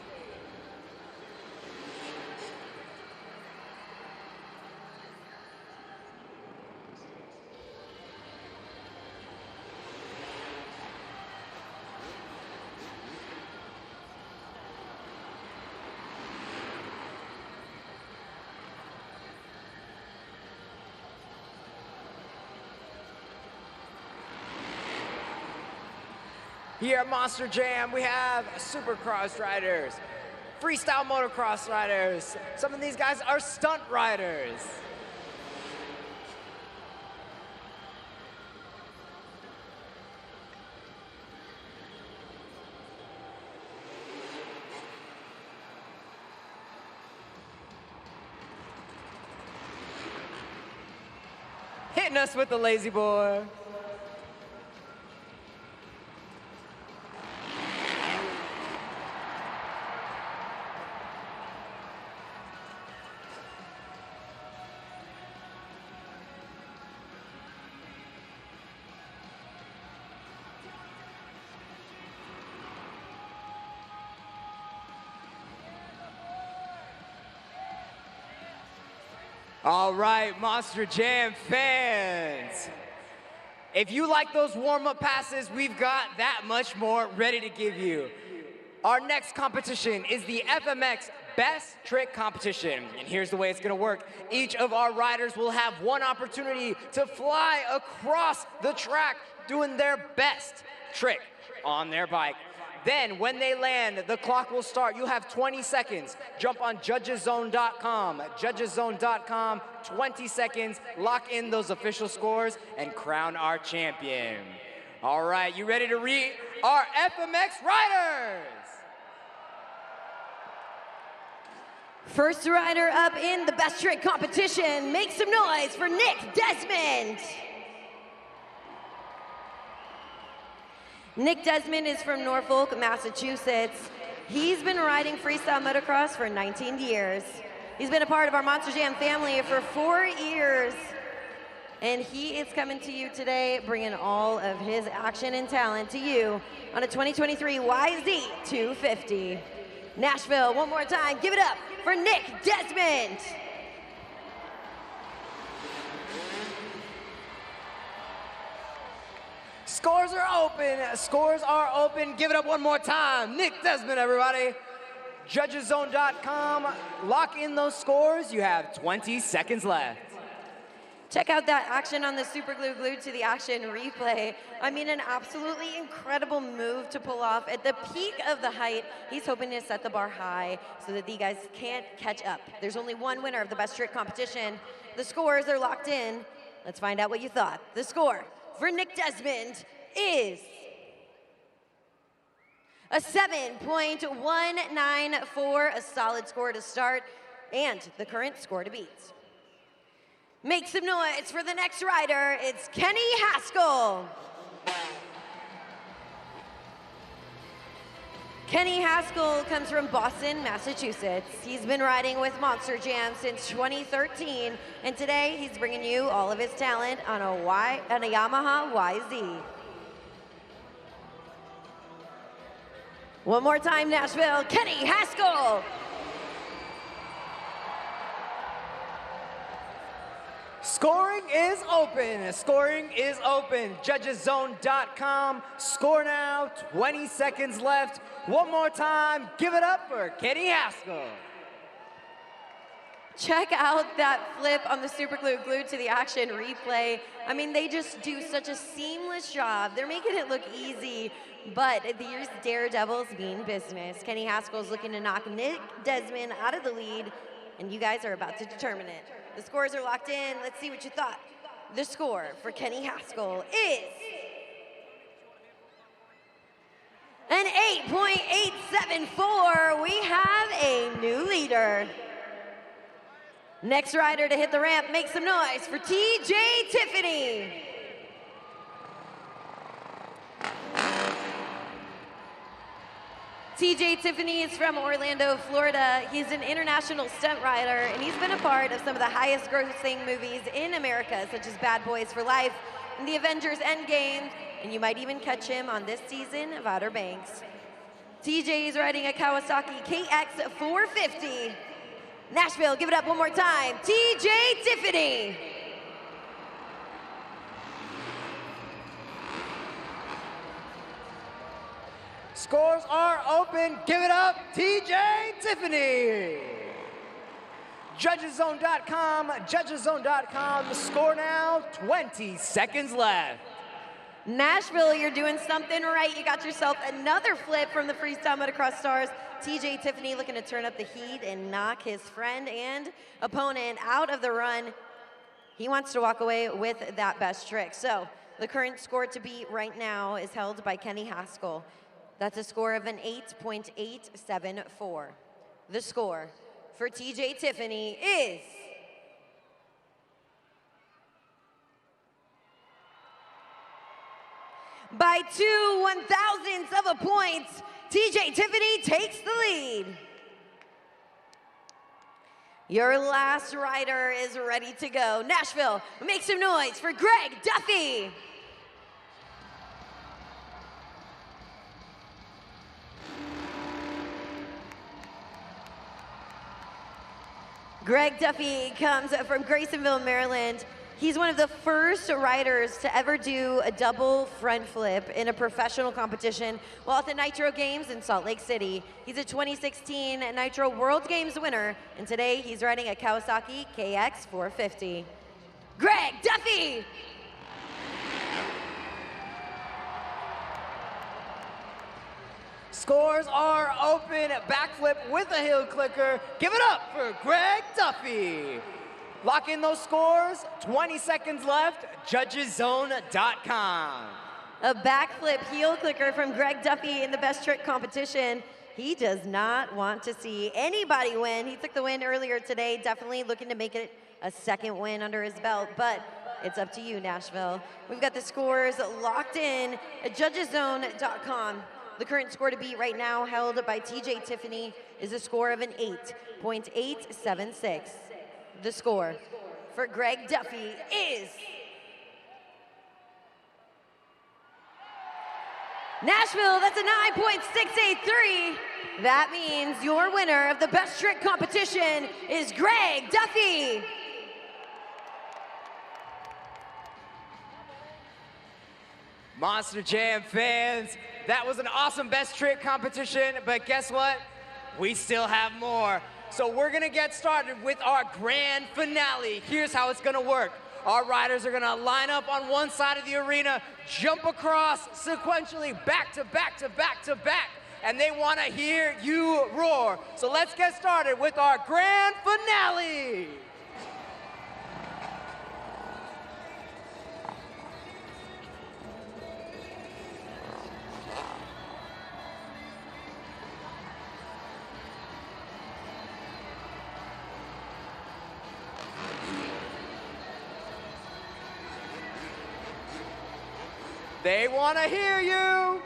Here at Monster Jam, we have supercross riders, freestyle motocross riders. Some of these guys are stunt riders. Hitting us with the lazy boy. All right, Monster Jam fans. If you like those warm-up passes, we've got that much more ready to give you. Our next competition is the FMX Best Trick Competition. And here's the way it's gonna work. Each of our riders will have one opportunity to fly across the track doing their best trick on their bike. Then, when they land, the clock will start. You have 20 seconds. Jump on judgeszone.com. Judgeszone.com, 20 seconds. Lock in those official scores and crown our champion. All right, you ready to read our FMX riders? First rider up in the Best Trick Competition. Make some noise for Nick Desmond. Nick Desmond is from Norfolk, Massachusetts. He's been riding freestyle motocross for 19 years. He's been a part of our Monster Jam family for 4 years. And he is coming to you today, bringing all of his action and talent to you on a 2023 YZ 250. Nashville, one more time, give it up for Nick Desmond. Scores are open. Scores are open. Give it up one more time. Nick Desmond, everybody. Judgeszone.com. Lock in those scores. You have 20 seconds left. Check out that action on the super glue glued to the action replay. I mean, an absolutely incredible move to pull off at the peak of the height. He's hoping to set the bar high so that the guys can't catch up. There's only one winner of the Best Trick Competition. The scores are locked in. Let's find out what you thought. The score for Nick Desmond is a 7.194, a solid score to start, and the current score to beat. Make some noise for the next rider. It's Kenny Haskell. Kenny Haskell comes from Boston, Massachusetts. He's been riding with Monster Jam since 2013, and today he's bringing you all of his talent on a Yamaha YZ. One more time, Nashville, Kenny Haskell. Scoring is open. Scoring is open. Judgeszone.com. Score now. 20 seconds left. One more time. Give it up for Kenny Haskell. Check out that flip on the super glue glued to the action replay. I mean, they just do such a seamless job. They're making it look easy, but these daredevils mean business. Kenny Haskell's looking to knock Nick Desmond out of the lead, and you guys are about to determine it. The scores are locked in. Let's see what you thought. The score for Kenny Haskell is an 8.874. We have a new leader. Next rider to hit the ramp, make some noise for TJ Tiffany. TJ Tiffany is from Orlando, Florida. He's an international stunt rider, and he's been a part of some of the highest grossing movies in America, such as Bad Boys for Life and The Avengers Endgame, and you might even catch him on this season of Outer Banks. TJ is riding a Kawasaki KX450. Nashville, give it up one more time. TJ Tiffany. Scores are open. Give it up, TJ Tiffany. Judgeszone.com. Judgeszone.com. The score now, 20 seconds left. Nashville, you're doing something right. You got yourself another flip from the Freestyle Motocross Stars. TJ Tiffany looking to turn up the heat and knock his friend and opponent out of the run. He wants to walk away with that best trick. So the current score to beat right now is held by Kenny Haskell. That's a score of an 8.874. The score for TJ Tiffany is by 2/1000ths of a point. TJ Tiffany takes the lead. Your last rider is ready to go. Nashville, make some noise for Greg Duffy. Greg Duffy comes from Graysonville, Maryland. He's one of the first riders to ever do a double front flip in a professional competition while at the Nitro Games in Salt Lake City. He's a 2016 Nitro World Games winner, and today he's riding a Kawasaki KX 450. Greg Duffy! Scores are open. Backflip with a heel clicker. Give it up for Greg Duffy. Lock in those scores. 20 seconds left. Judgeszone.com. A backflip heel clicker from Greg Duffy in the best trick competition. He does not want to see anybody win. He took the win earlier today, definitely looking to make it a second win under his belt, but it's up to you, Nashville. We've got the scores locked in at Judgeszone.com. The current score to beat right now, held by TJ Tiffany, is a score of an 8.876. The score for Greg Duffy is Nashville, that's a 9.683. That means your winner of the best trick competition is Greg Duffy. Monster Jam fans, that was an awesome best trick competition, but guess what? We still have more. So we're gonna get started with our grand finale. Here's how it's gonna work. Our riders are gonna line up on one side of the arena, jump across sequentially back to back to back to back, and they wanna hear you roar. So let's get started with our grand finale. They want to hear you.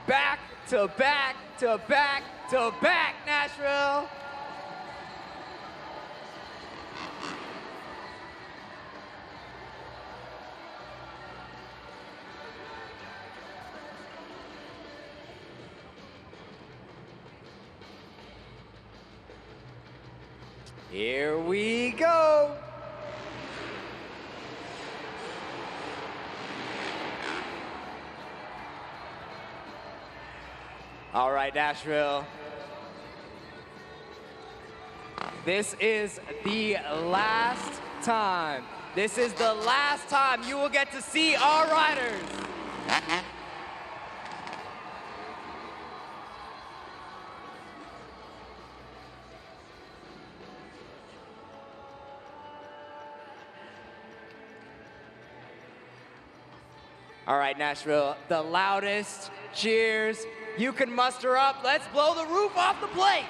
Back to back to back to back, Nashville. Here we go. All right, Nashville. This is the last time. This is the last time you will get to see our riders. All right, Nashville, the loudest cheers you can muster up. Let's blow the roof off the place.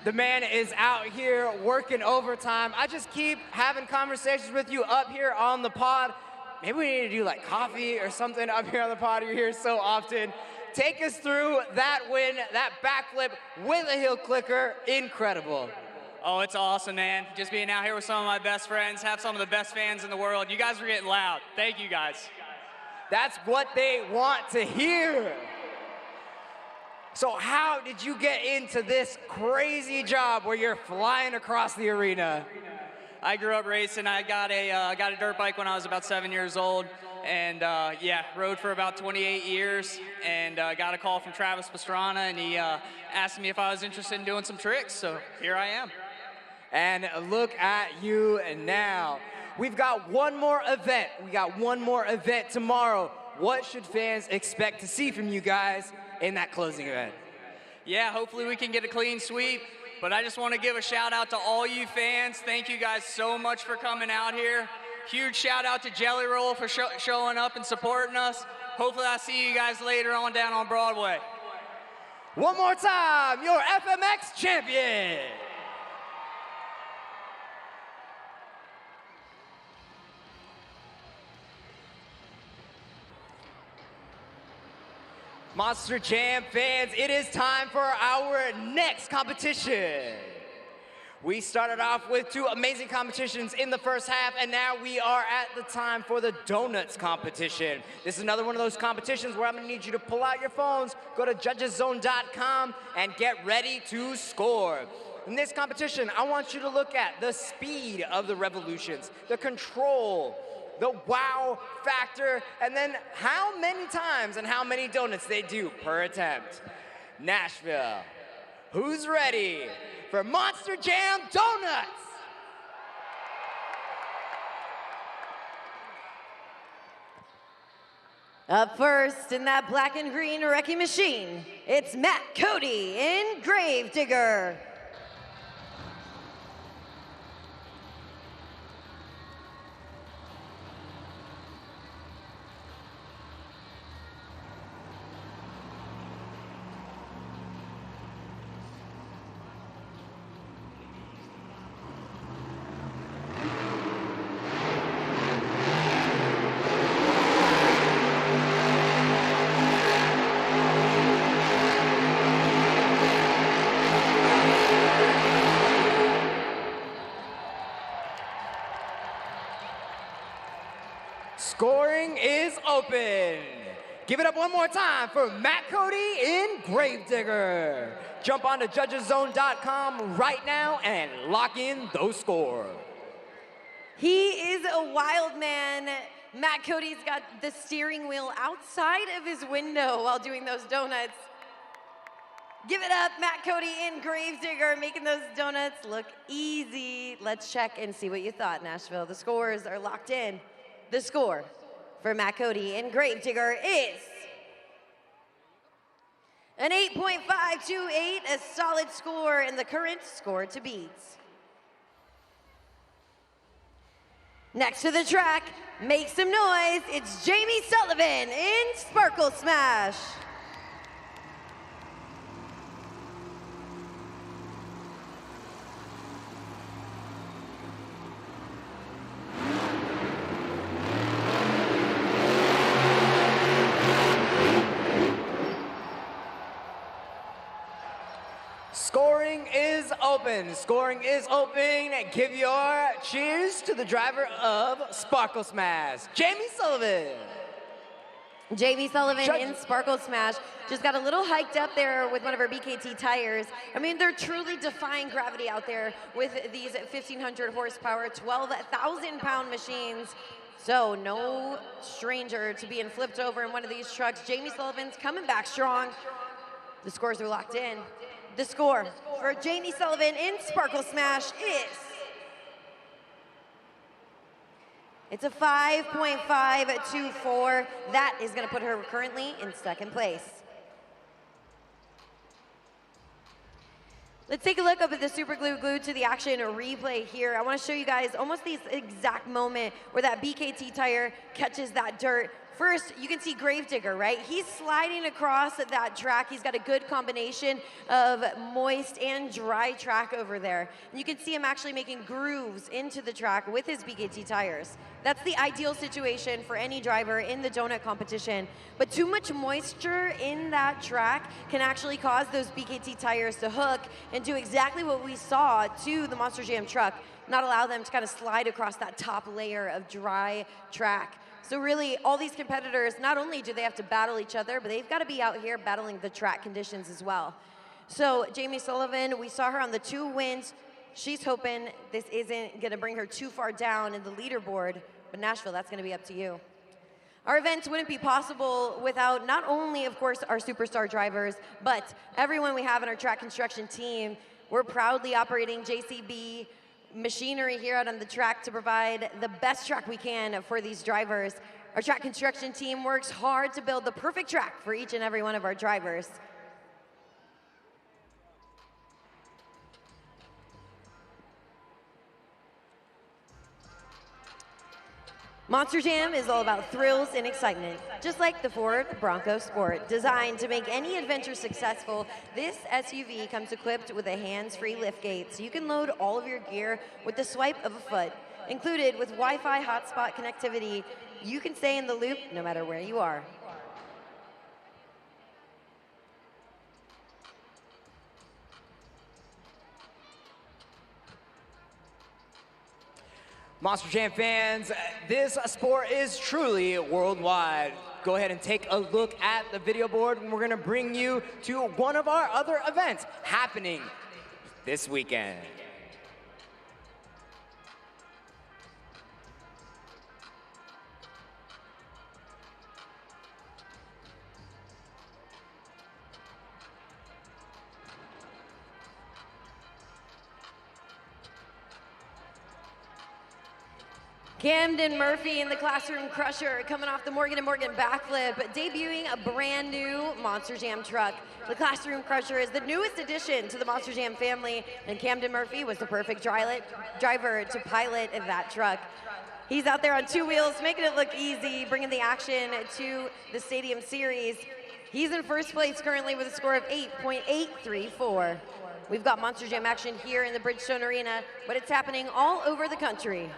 The man is out here working overtime. I just keep having conversations with you up here on the pod. Maybe we need to do like coffee or something up here on the pod. You're here so often. Take us through that win, that backflip with a heel clicker. Incredible. Oh, it's awesome, man. Just being out here with some of my best friends, have some of the best fans in the world. You guys are getting loud. Thank you, guys. That's what they want to hear. So how did you get into this crazy job where you're flying across the arena? I grew up racing. I got a dirt bike when I was about 7 years old, and yeah, rode for about 28 years, and got a call from Travis Pastrana, and he asked me if I was interested in doing some tricks, so here I am. And look at you now. We've got one more event. We got one more event tomorrow. What should fans expect to see from you guys in that closing event? Yeah, hopefully we can get a clean sweep, but I just want to give a shout out to all you fans. Thank you guys so much for coming out here. Huge shout out to Jelly Roll for showing up and supporting us. Hopefully I'll see you guys later on down on Broadway. One more time, your FMX champion. Monster Jam fans, it is time for our next competition. We started off with two amazing competitions in the first half, and now we are at the time for the donuts competition. This is another one of those competitions where I'm gonna need you to pull out your phones, go to judgeszone.com, and get ready to score. In this competition, I want you to look at the speed of the revolutions, the control, the wow factor, and then how many times and how many donuts they do per attempt. Nashville, who's ready for Monster Jam Donuts? Up first in that black and green wrecking machine, it's Matt Cody in Gravedigger. Scoring is open. Give it up one more time for Matt Cody in Gravedigger. Jump on to judgeszone.com right now and lock in those scores. He is a wild man. Matt Cody's got the steering wheel outside of his window while doing those donuts. Give it up, Matt Cody in Gravedigger, making those donuts look easy. Let's check and see what you thought, Nashville. The scores are locked in. The score for Matt Cody in Gravedigger is an 8.528, a solid score and the current score to beat. Next to the track, make some noise, it's Jamie Sullivan in Sparkle Smash. Scoring is open. Scoring is open. Give your cheers to the driver of Sparkle Smash, Jamie Sullivan. Jamie Sullivan in Sparkle Smash just got a little hiked up there with one of her BKT tires. I mean, they're truly defying gravity out there with these 1,500 horsepower, 12,000 pound machines. So no stranger to being flipped over in one of these trucks. Jamie Sullivan's coming back strong. The scores are locked in. The score for Jamie Sullivan in Sparkle Smash is, it's a 5.524. That is going to put her currently in second place. Let's take a look up at the Super Glue Glued to the Action replay here. I want to show you guys almost the exact moment where that BKT tire catches that dirt, First, you can see Gravedigger, right? He's sliding across that track. He's got a good combination of moist and dry track over there. And you can see him actually making grooves into the track with his BKT tires. That's the ideal situation for any driver in the donut competition. But too much moisture in that track can actually cause those BKT tires to hook and do exactly what we saw to the Monster Jam truck, not allow them to kind of slide across that top layer of dry track. So really, all these competitors, not only do they have to battle each other, but they've got to be out here battling the track conditions as well. So Jamie Sullivan, we saw her on the 2 wins. She's hoping this isn't going to bring her too far down in the leaderboard, but Nashville, that's going to be up to you. Our events wouldn't be possible without not only, of course, our superstar drivers, but everyone we have in our track construction team. We're proudly operating JCB machinery here out on the track to provide the best track we can for these drivers. Our track construction team works hard to build the perfect track for each and every one of our drivers. Monster Jam is all about thrills and excitement, just like the Ford Bronco Sport. Designed to make any adventure successful, this SUV comes equipped with a hands-free liftgate, so you can load all of your gear with the swipe of a foot. Included with Wi-Fi hotspot connectivity, you can stay in the loop no matter where you are. Monster Jam fans, this sport is truly worldwide. Go ahead and take a look at the video board, and we're gonna bring you to one of our other events happening this weekend. Camden Murphy in the Classroom Crusher coming off the Morgan & Morgan backflip, debuting a brand new Monster Jam truck. The Classroom Crusher is the newest addition to the Monster Jam family, and Camden Murphy was the perfect driver to pilot that truck. He's out there on 2 wheels, making it look easy, bringing the action to the Stadium Series. He's in first place currently with a score of 8.834. We've got Monster Jam action here in the Bridgestone Arena, but it's happening all over the country.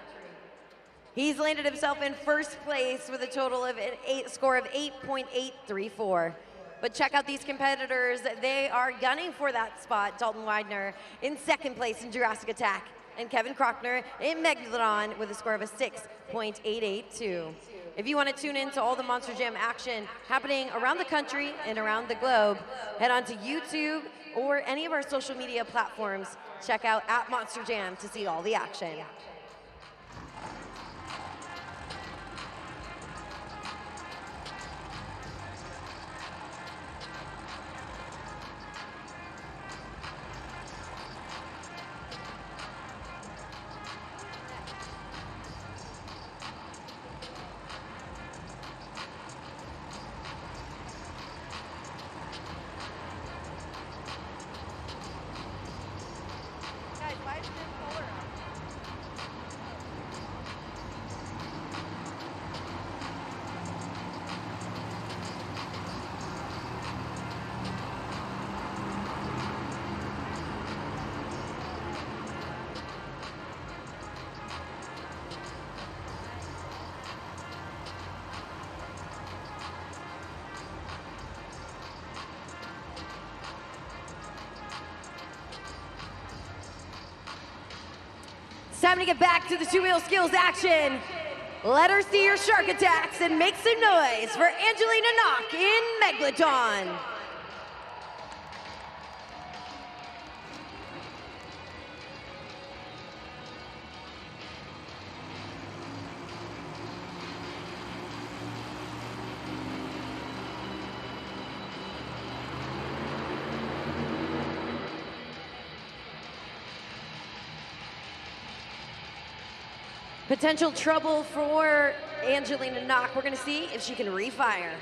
He's landed himself in first place with a total of a score of 8.834. But check out these competitors. They are gunning for that spot. Dalton Widener in second place in Jurassic Attack, and Kevin Krochner in Megalodon with a score of a 6.882. If you want to tune in to all the Monster Jam action happening around the country and around the globe, head on to YouTube or any of our social media platforms. Check out @MonsterJam to see all the action. It's time to get back to the 2-wheel skills action. Let her see your shark attacks and make some noise for Angelina Knock in Megalodon. Potential trouble for Angelina Knock. We're gonna see if she can refire.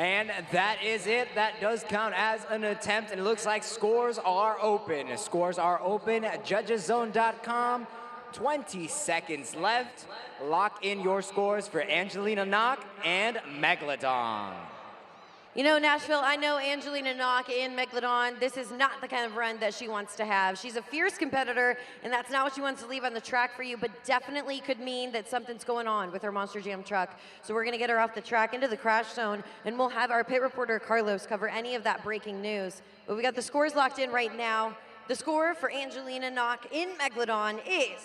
And that is it. That does count as an attempt, and it looks like scores are open. Scores are open at judgeszone.com. 20 seconds left. Lock in your scores for Angelina Knock and Megalodon. You know, Nashville, I know Angelina Knock in Megalodon, this is not the kind of run that she wants to have. She's a fierce competitor, and that's not what she wants to leave on the track for you, but definitely could mean that something's going on with her Monster Jam truck. So we're going to get her off the track into the crash zone, and we'll have our pit reporter, Carlos, cover any of that breaking news. But we got the scores locked in right now. The score for Angelina Knock in Megalodon is...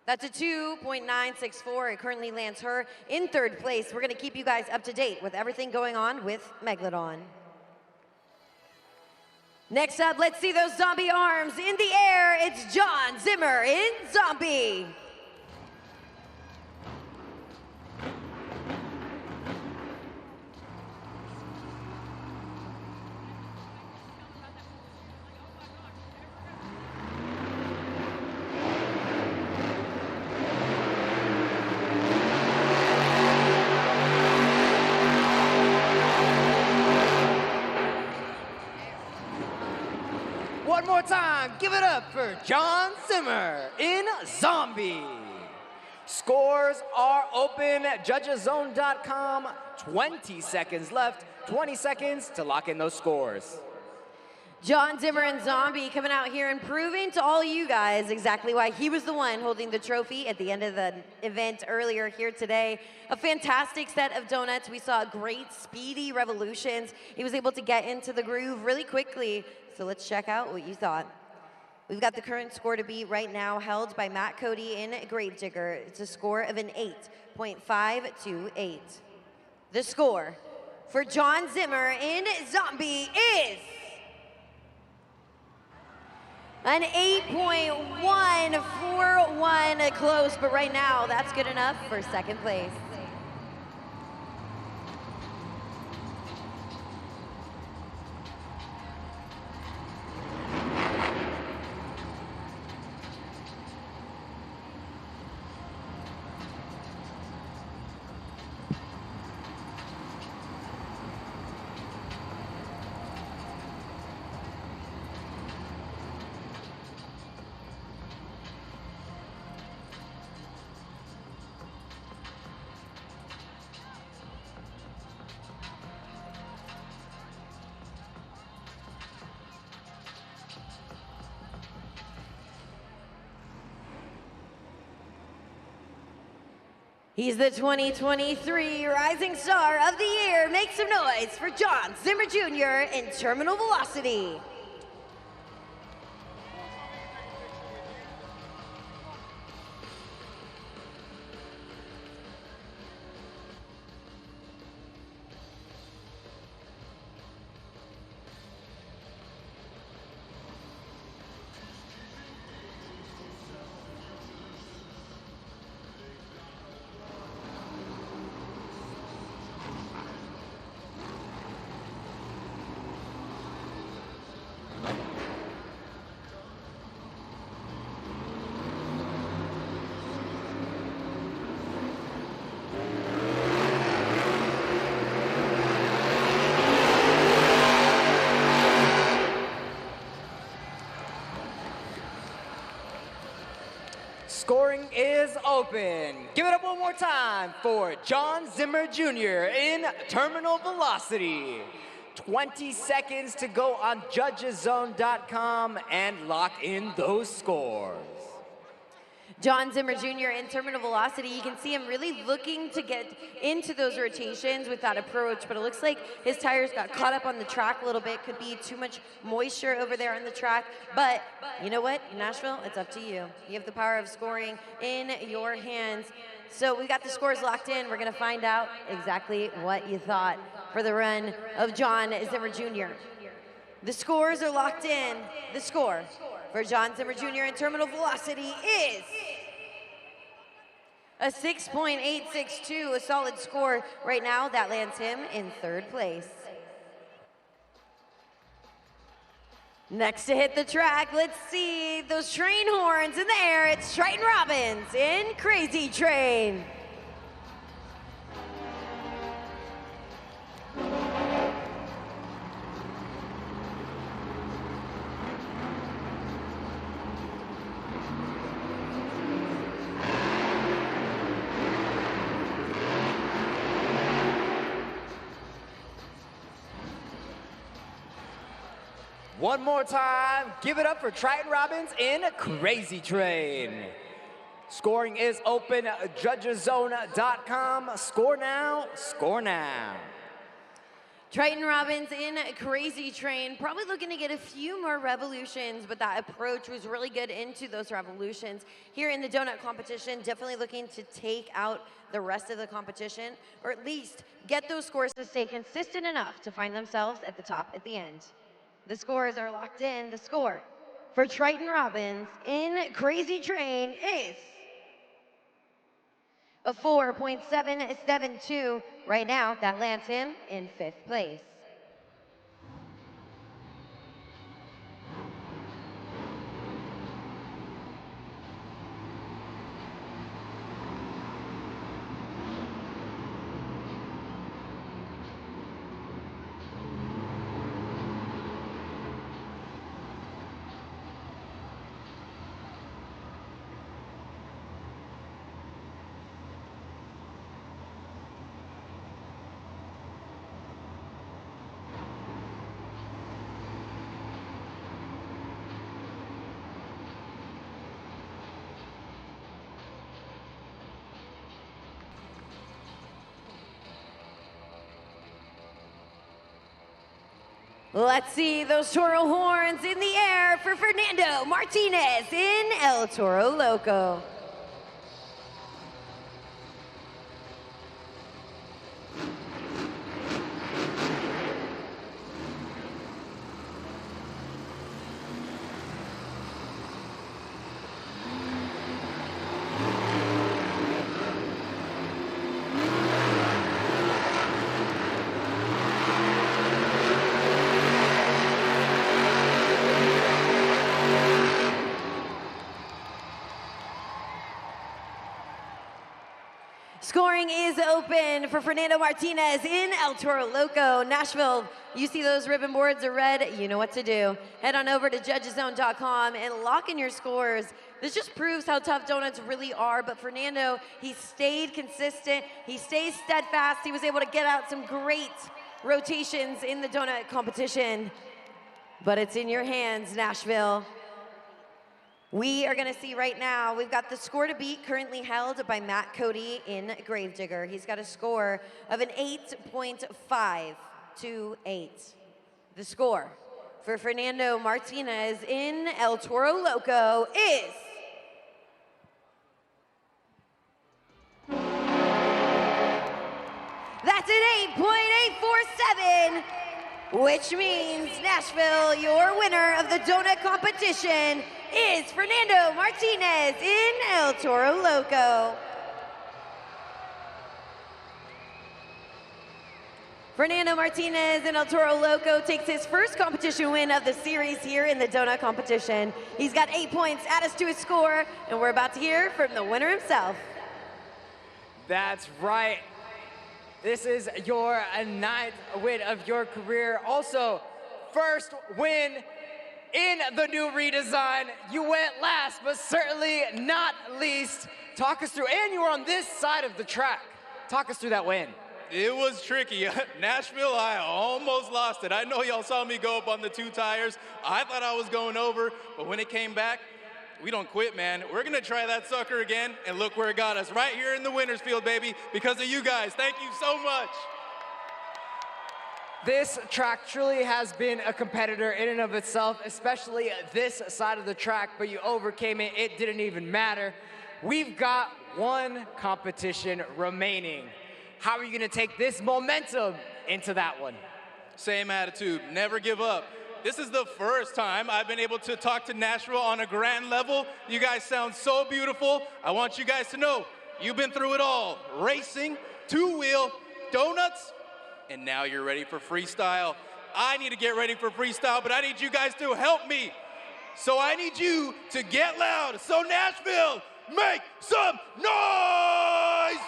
That's a 2.964. It currently lands her in third place. We're going to keep you guys up to date with everything going on with Megalodon. Next up, let's see those zombie arms in the air. It's John Zimmer in Zombie. One more time, give it up for John Zimmer in Zombie. Scores are open at judgeszone.com. 20 seconds left, 20 seconds to lock in those scores. John Zimmer and Zombie coming out here and proving to all you guys exactly why he was the one holding the trophy at the end of the event earlier here today. A fantastic set of donuts. We saw great speedy revolutions. He was able to get into the groove really quickly. So let's check out what you thought. We've got the current score to beat right now, held by Matt Cody in Gravedigger. It's a score of an 8.528. The score for John Zimmer in Zombie is an 8.141, close, but right now that's good enough for second place. He's the 2023 Rising Star of the Year. Make some noise for John Zimmer Jr. in Terminal Velocity. Scoring is open. Give it up one more time for John Zimmer Jr. in Terminal Velocity. 20 seconds to go on judgeszone.com and lock in those scores. John Zimmer Jr. in Terminal Velocity, you can see him really looking to get into those rotations with that approach, but it looks like his tires got caught up on the track a little bit. Could be too much moisture over there on the track, but you know what, Nashville, it's up to you. You have the power of scoring in your hands. So we got the scores locked in. We're gonna find out exactly what you thought for the run of John Zimmer Jr. The scores are locked in. The score for John Zimmer Jr. in Terminal Velocity is a 6.862, a solid score right now. That lands him in third place. Next to hit the track, let's see those train horns in the air. It's Triton Robbins in Crazy Train. One more time, give it up for Triton Robbins in Crazy Train. Scoring is open, judgeszone.com. Score now, score now. Triton Robbins in Crazy Train, probably looking to get a few more revolutions, but that approach was really good into those revolutions. Here in the donut competition, definitely looking to take out the rest of the competition, or at least get those scores to stay consistent enough to find themselves at the top at the end. The scores are locked in. The score for Triton Robbins in Crazy Train is a 4.772. Right now, that lands him in 5th place. Let's see those Toro horns in the air for Fernando Martinez in El Toro Loco. Scoring is open for Fernando Martinez in El Toro Loco. Nashville, you see those ribbon boards are red, you know what to do. Head on over to judgeszone.com and lock in your scores. This just proves how tough donuts really are, but Fernando, he stayed consistent, he stays steadfast, he was able to get out some great rotations in the donut competition. But it's in your hands, Nashville. We are gonna see right now, we've got the score to beat currently held by Matt Cody in Gravedigger. He's got a score of an 8.528. The score for Fernando Martinez in El Toro Loco is that's an 8.847, which means Nashville, your winner of the donut competition is Fernando Martinez in El Toro Loco. Fernando Martinez in El Toro Loco takes his first competition win of the series here in the donut competition. He's got 8 points, add us to his score, and we're about to hear from the winner himself. That's right. This is your 9th win of your career. Also, first win in the new redesign. You went last, but certainly not least. Talk us through, and you were on this side of the track. Talk us through that win. It was tricky. Nashville, I almost lost it. I know y'all saw me go up on the 2 tires. I thought I was going over, but when it came back, we don't quit, man. We're gonna try that sucker again, and look where it got us. Right here in the winner's field, baby, because of you guys. Thank you so much. This track truly has been a competitor in and of itself, especially this side of the track, but you overcame it. It didn't even matter. We've got one competition remaining. How are you gonna take this momentum into that one? Same attitude, never give up. This is the first time I've been able to talk to Nashville on a grand level. You guys sound so beautiful. I want you guys to know, you've been through it all. Racing, 2-wheel, donuts, and now you're ready for freestyle. I need to get ready for freestyle, but I need you guys to help me. So I need you to get loud. So Nashville, make some noise!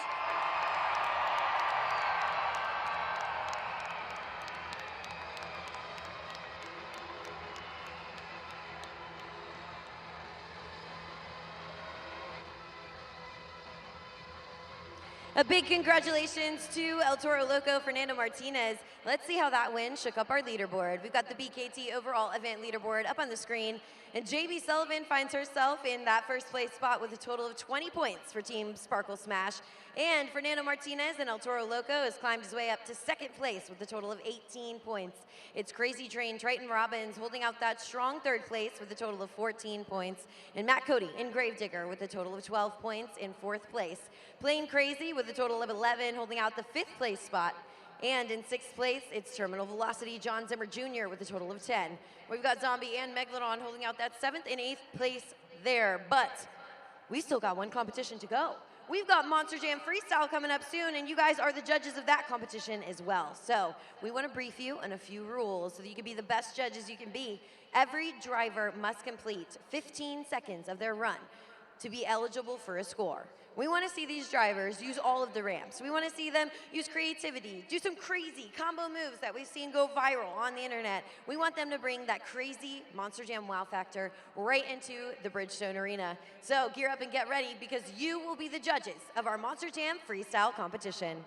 A big congratulations to El Toro Loco, Fernando Martinez. Let's see how that win shook up our leaderboard. We've got the BKT overall event leaderboard up on the screen, and JB Sullivan finds herself in that first place spot with a total of 20 points for Team Sparkle Smash. And Fernando Martinez and El Toro Loco has climbed his way up to second place with a total of 18 points. It's Crazy Train Triton Robbins holding out that strong third place with a total of 14 points. And Matt Cody in Gravedigger with a total of 12 points in fourth place. Plain Crazy with a total of 11 holding out the fifth place spot. And in sixth place, it's Terminal Velocity John Zimmer Jr. with a total of 10. We've got Zombie and Megalodon holding out that seventh and eighth place there. But we still got one competition to go. We've got Monster Jam Freestyle coming up soon, and you guys are the judges of that competition as well. So we want to brief you on a few rules so that you can be the best judges you can be. Every driver must complete 15 seconds of their run to be eligible for a score. We want to see these drivers use all of the ramps. We want to see them use creativity, do some crazy combo moves that we've seen go viral on the internet. We want them to bring that crazy Monster Jam wow factor right into the Bridgestone Arena. So gear up and get ready because you will be the judges of our Monster Jam Freestyle competition.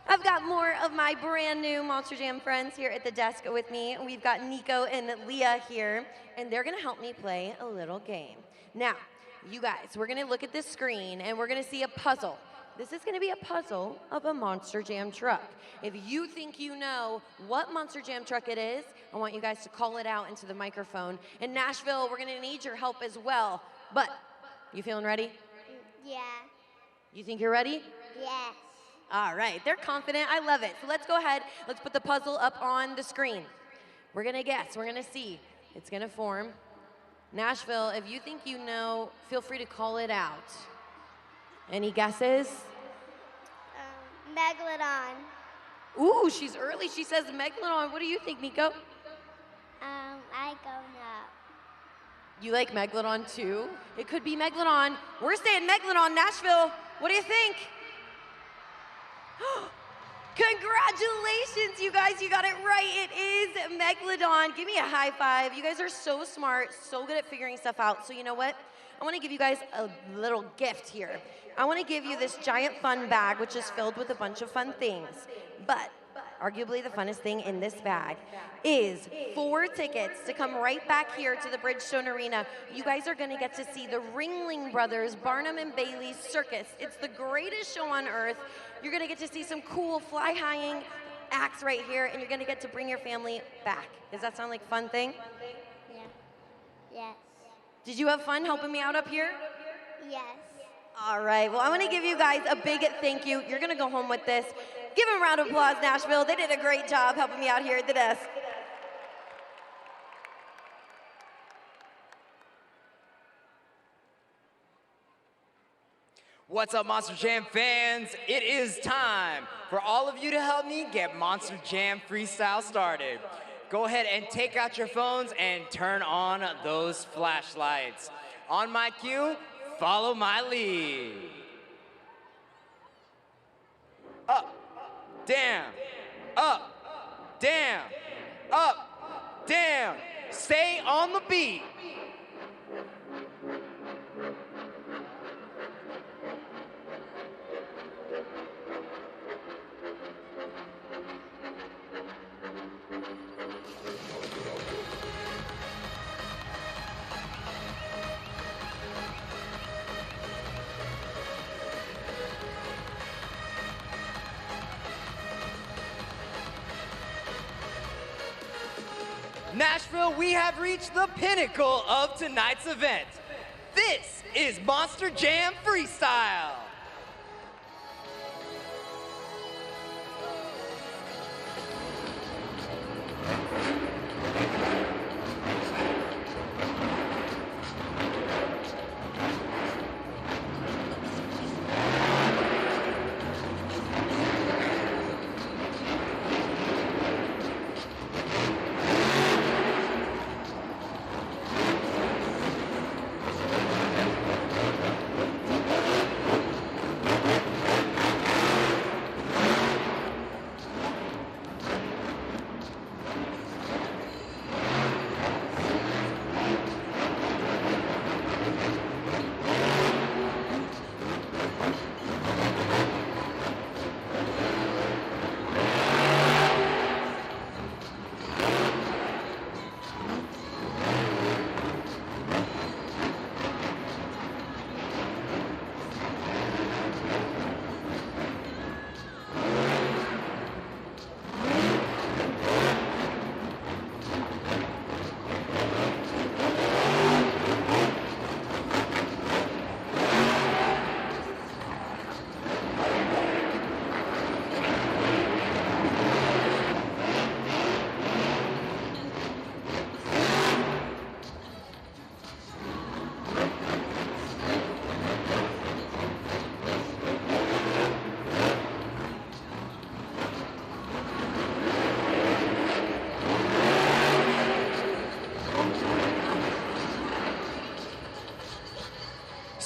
I've got more of my brand new Monster Jam friends here at the desk with me. We've got Nico and Leah here, and they're gonna help me play a little game. Now, you guys, we're gonna look at this screen and we're gonna see a puzzle. This is gonna be a puzzle of a Monster Jam truck. If you think you know what Monster Jam truck it is, I want you guys to call it out into the microphone. In Nashville, we're gonna need your help as well. But, you feeling ready? Yeah. You think you're ready? Yes. All right, they're confident. I love it. So let's go ahead. Let's put the puzzle up on the screen. We're going to guess. We're going to see. It's going to form. Nashville, if you think you know, feel free to call it out. Any guesses? Megalodon. Ooh, she's early. She says Megalodon. What do you think, Nico? I go no. You like Megalodon too? It could be Megalodon. We're saying Megalodon, Nashville. What do you think? Congratulations, you guys. You got it right. It is Megalodon. Give me a high five. You guys are so smart, so good at figuring stuff out. So you know what? I want to give you guys a little gift here. I want to give you this giant fun bag, which is filled with a bunch of fun things. But arguably the funnest thing in this bag is 4 tickets to come right back here to the Bridgestone Arena. You guys are going to get to see the Ringling Brothers, Barnum and Bailey Circus. It's the greatest show on earth. You're going to get to see some cool fly-highing acts right here, and you're going to get to bring your family back. Does that sound like a fun thing? Yeah. Yes. Did you have fun helping me out up here? Yes. All right, well, I want to give you guys a big thank you. You're going to go home with this. Give them a round of applause, Nashville. They did a great job helping me out here at the desk. What's up, Monster Jam fans? It is time for all of you to help me get Monster Jam Freestyle started. Go ahead and take out your phones and turn on those flashlights. On my cue, follow my lead. Up, down, up, down, up, down. Stay on the beat. Nashville, we have reached the pinnacle of tonight's event. This is Monster Jam Freestyle.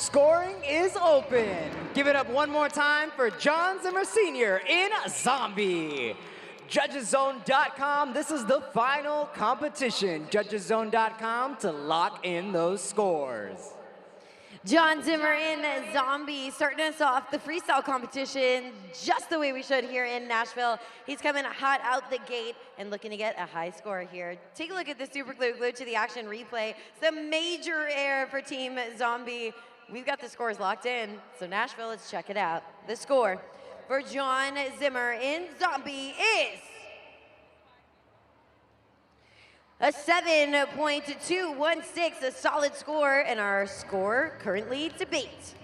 Scoring is open. Give it up one more time for John Zimmer Sr. in Zombie. Judgeszone.com, this is the final competition. Judgeszone.com to lock in those scores. John Zimmer in Zombie, starting us off the freestyle competition just the way we should here in Nashville. He's coming hot out the gate and looking to get a high score here. Take a look at the super glue, glued to the action replay. Some major air for Team Zombie. We've got the scores locked in, so Nashville, let's check it out. The score for John Zimmer in Zombie is a 7.216, a solid score, and our score currently to beat.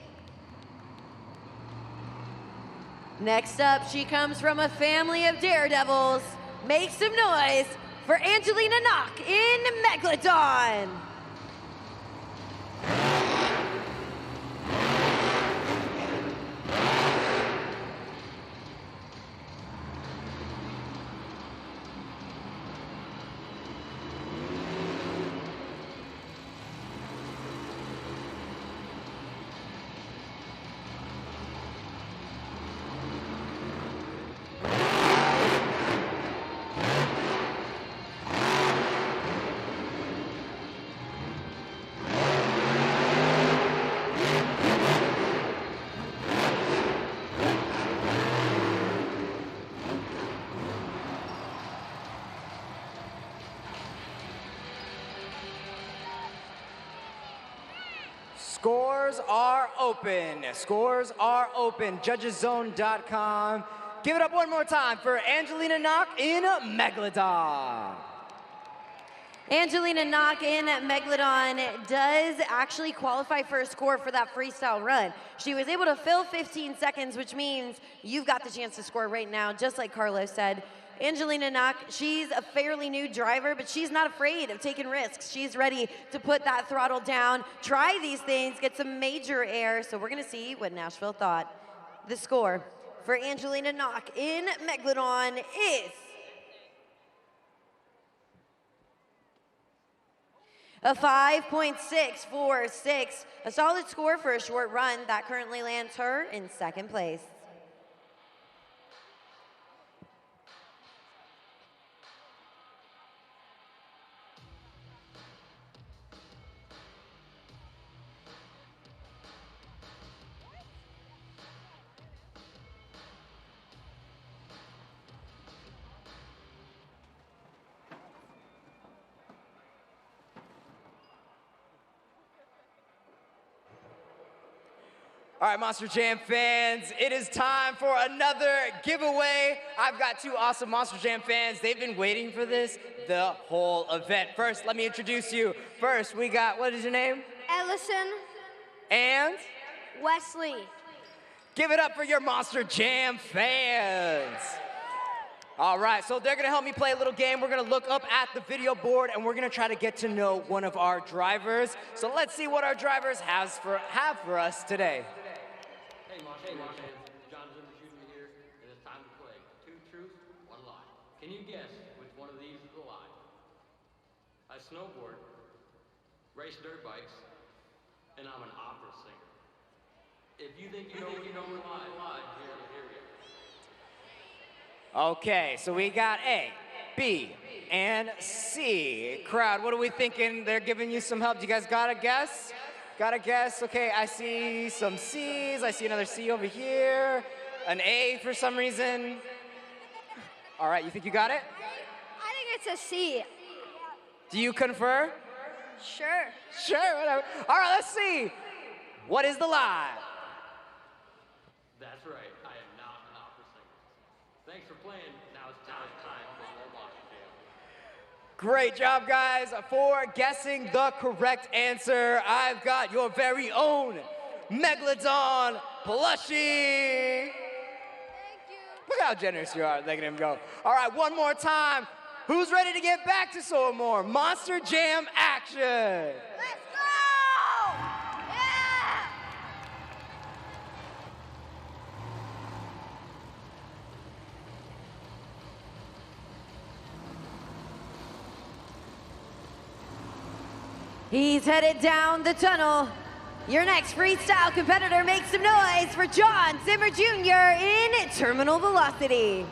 Next up, she comes from a family of daredevils. Make some noise for Angelina Knock in Megalodon. Scores are open. Scores are open. Judgeszone.com. Give it up one more time for Angelina Knock in Megalodon. Angelina Knock in Megalodon does actually qualify for a score for that freestyle run. She was able to fill 15 seconds, which means you've got the chance to score right now, just like Carlos said. Angelina Knock, she's a fairly new driver, but she's not afraid of taking risks. She's ready to put that throttle down, try these things, get some major air. So we're gonna see what Nashville thought. The score for Angelina Knock in Megalodon is a 5.646, a solid score for a short run. That currently lands her in second place. All right, Monster Jam fans, it is time for another giveaway. I've got two awesome Monster Jam fans. They've been waiting for this the whole event. First, let me introduce you. First, we got, what is your name? Ellison. And? Wesley. Give it up for your Monster Jam fans. All right, so they're gonna help me play a little game. We're gonna look up at the video board and we're gonna try to get to know one of our drivers. So let's see what our drivers have for us today. Hey, Monster fans, John Zimmer shooting here, and it's time to play Two Truths, One Lie. Can you guess which one of these is a lie? I snowboard, race dirt bikes, and I'm an opera singer. If you think you know what lie, here we go. Okay, so we got A, B, and C. Crowd, what are we thinking? They're giving you some help. Do you guys got a guess? Got a guess? Okay, I see some C's. I see another C over here. An A for some reason. All right, you think you got it? I think it's a C. Do you confer? Sure. Sure, whatever. All right, let's see. What is the lie? That's right, I am not an opera singer. Thanks for playing. Now it's time for more Monster Jam. Great job, guys, for guessing the correct answer. I've got your very own Megalodon plushie. Thank you. Look how generous you are letting him go. All right, one more time. Who's ready to get back to some more Monster Jam action? Let's go! Yeah! He's headed down the tunnel Your next freestyle competitor, make some noise for John Zimmer Jr. in terminal velocity.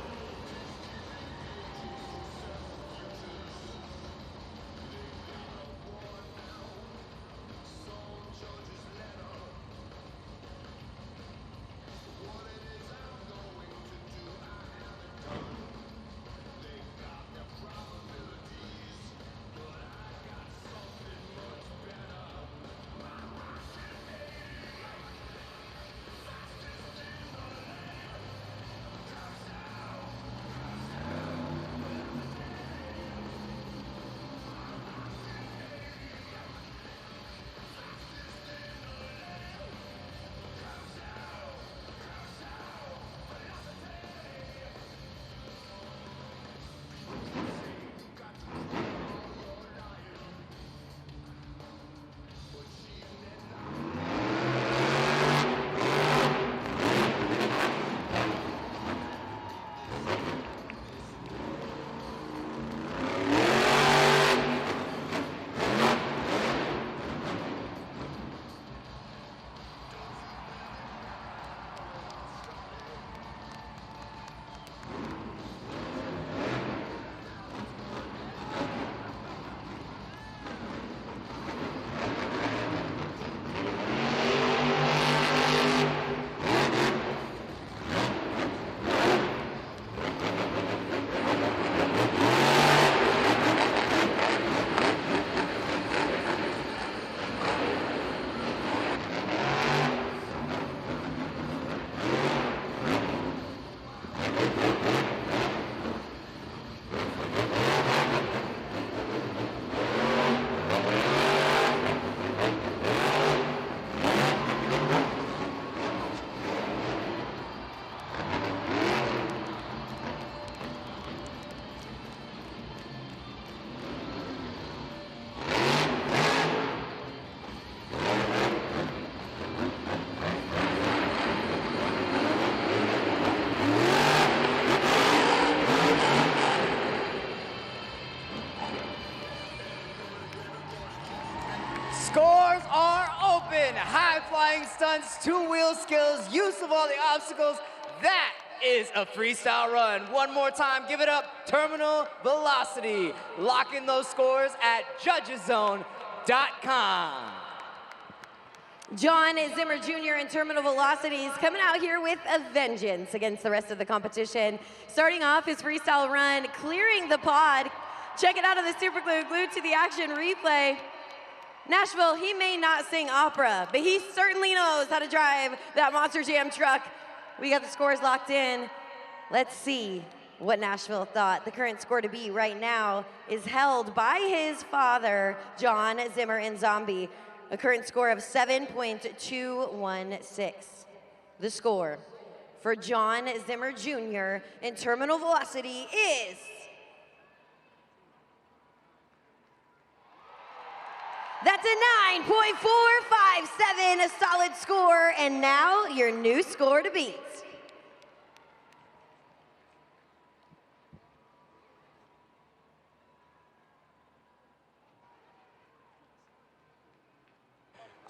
Scores are open. High-flying stunts, two-wheel skills, use of all the obstacles. That is a freestyle run. One more time, give it up. Terminal velocity. Lock in those scores at judgeszone.com. John Zimmer Jr. in terminal velocities coming out here with a vengeance against the rest of the competition. Starting off his freestyle run, clearing the pod. Check it out on the Super Glue, glued to the action replay. Nashville, he may not sing opera, but he certainly knows how to drive that Monster Jam truck. We got the scores locked in. Let's see what Nashville thought. The current score to be right now is held by his father, John Zimmer in Zombie. A current score of 7.216. The score for John Zimmer Jr. in terminal velocity is that's a 9.457, a solid score, and now your new score to beat.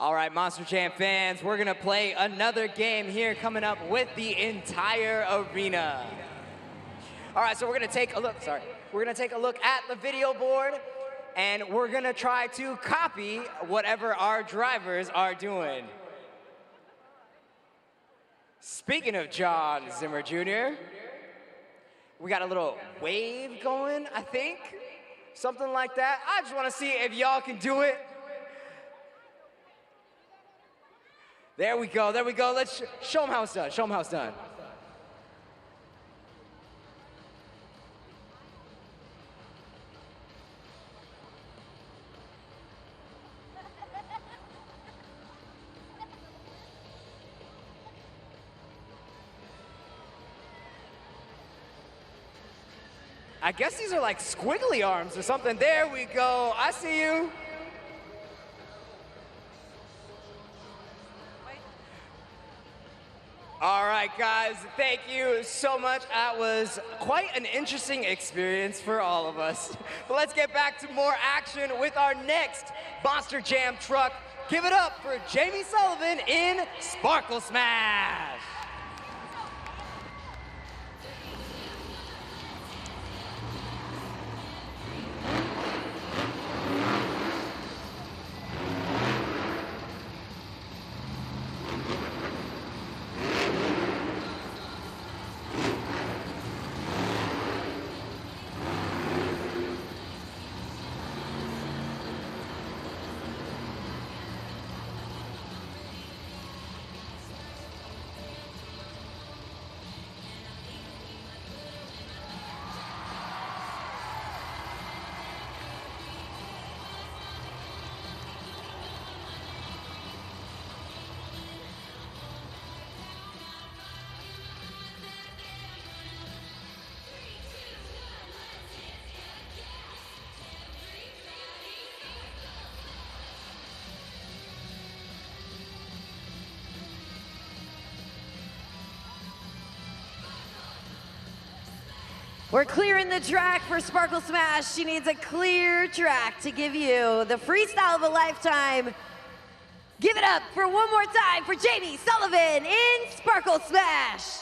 All right, Monster Jam fans, we're gonna play another game here coming up with the entire arena. All right, so we're gonna take a look, We're gonna take a look at the video board, and we're gonna try to copy whatever our drivers are doing. Speaking of John Zimmer Jr., we got a little wave going, I think. Something like that. I just wanna see if y'all can do it. There we go, there we go. Let's show them how it's done, show them how it's done. I guess these are like squiggly arms or something. There we go, I see you. All right, guys, thank you so much. That was quite an interesting experience for all of us. But let's get back to more action with our next Monster Jam truck. Give it up for Jamie Sullivan in Sparkle Smash. We're clearing the track for Sparkle Smash. She needs a clear track to give you the freestyle of a lifetime. Give it up for one more time for Jamie Sullivan in Sparkle Smash.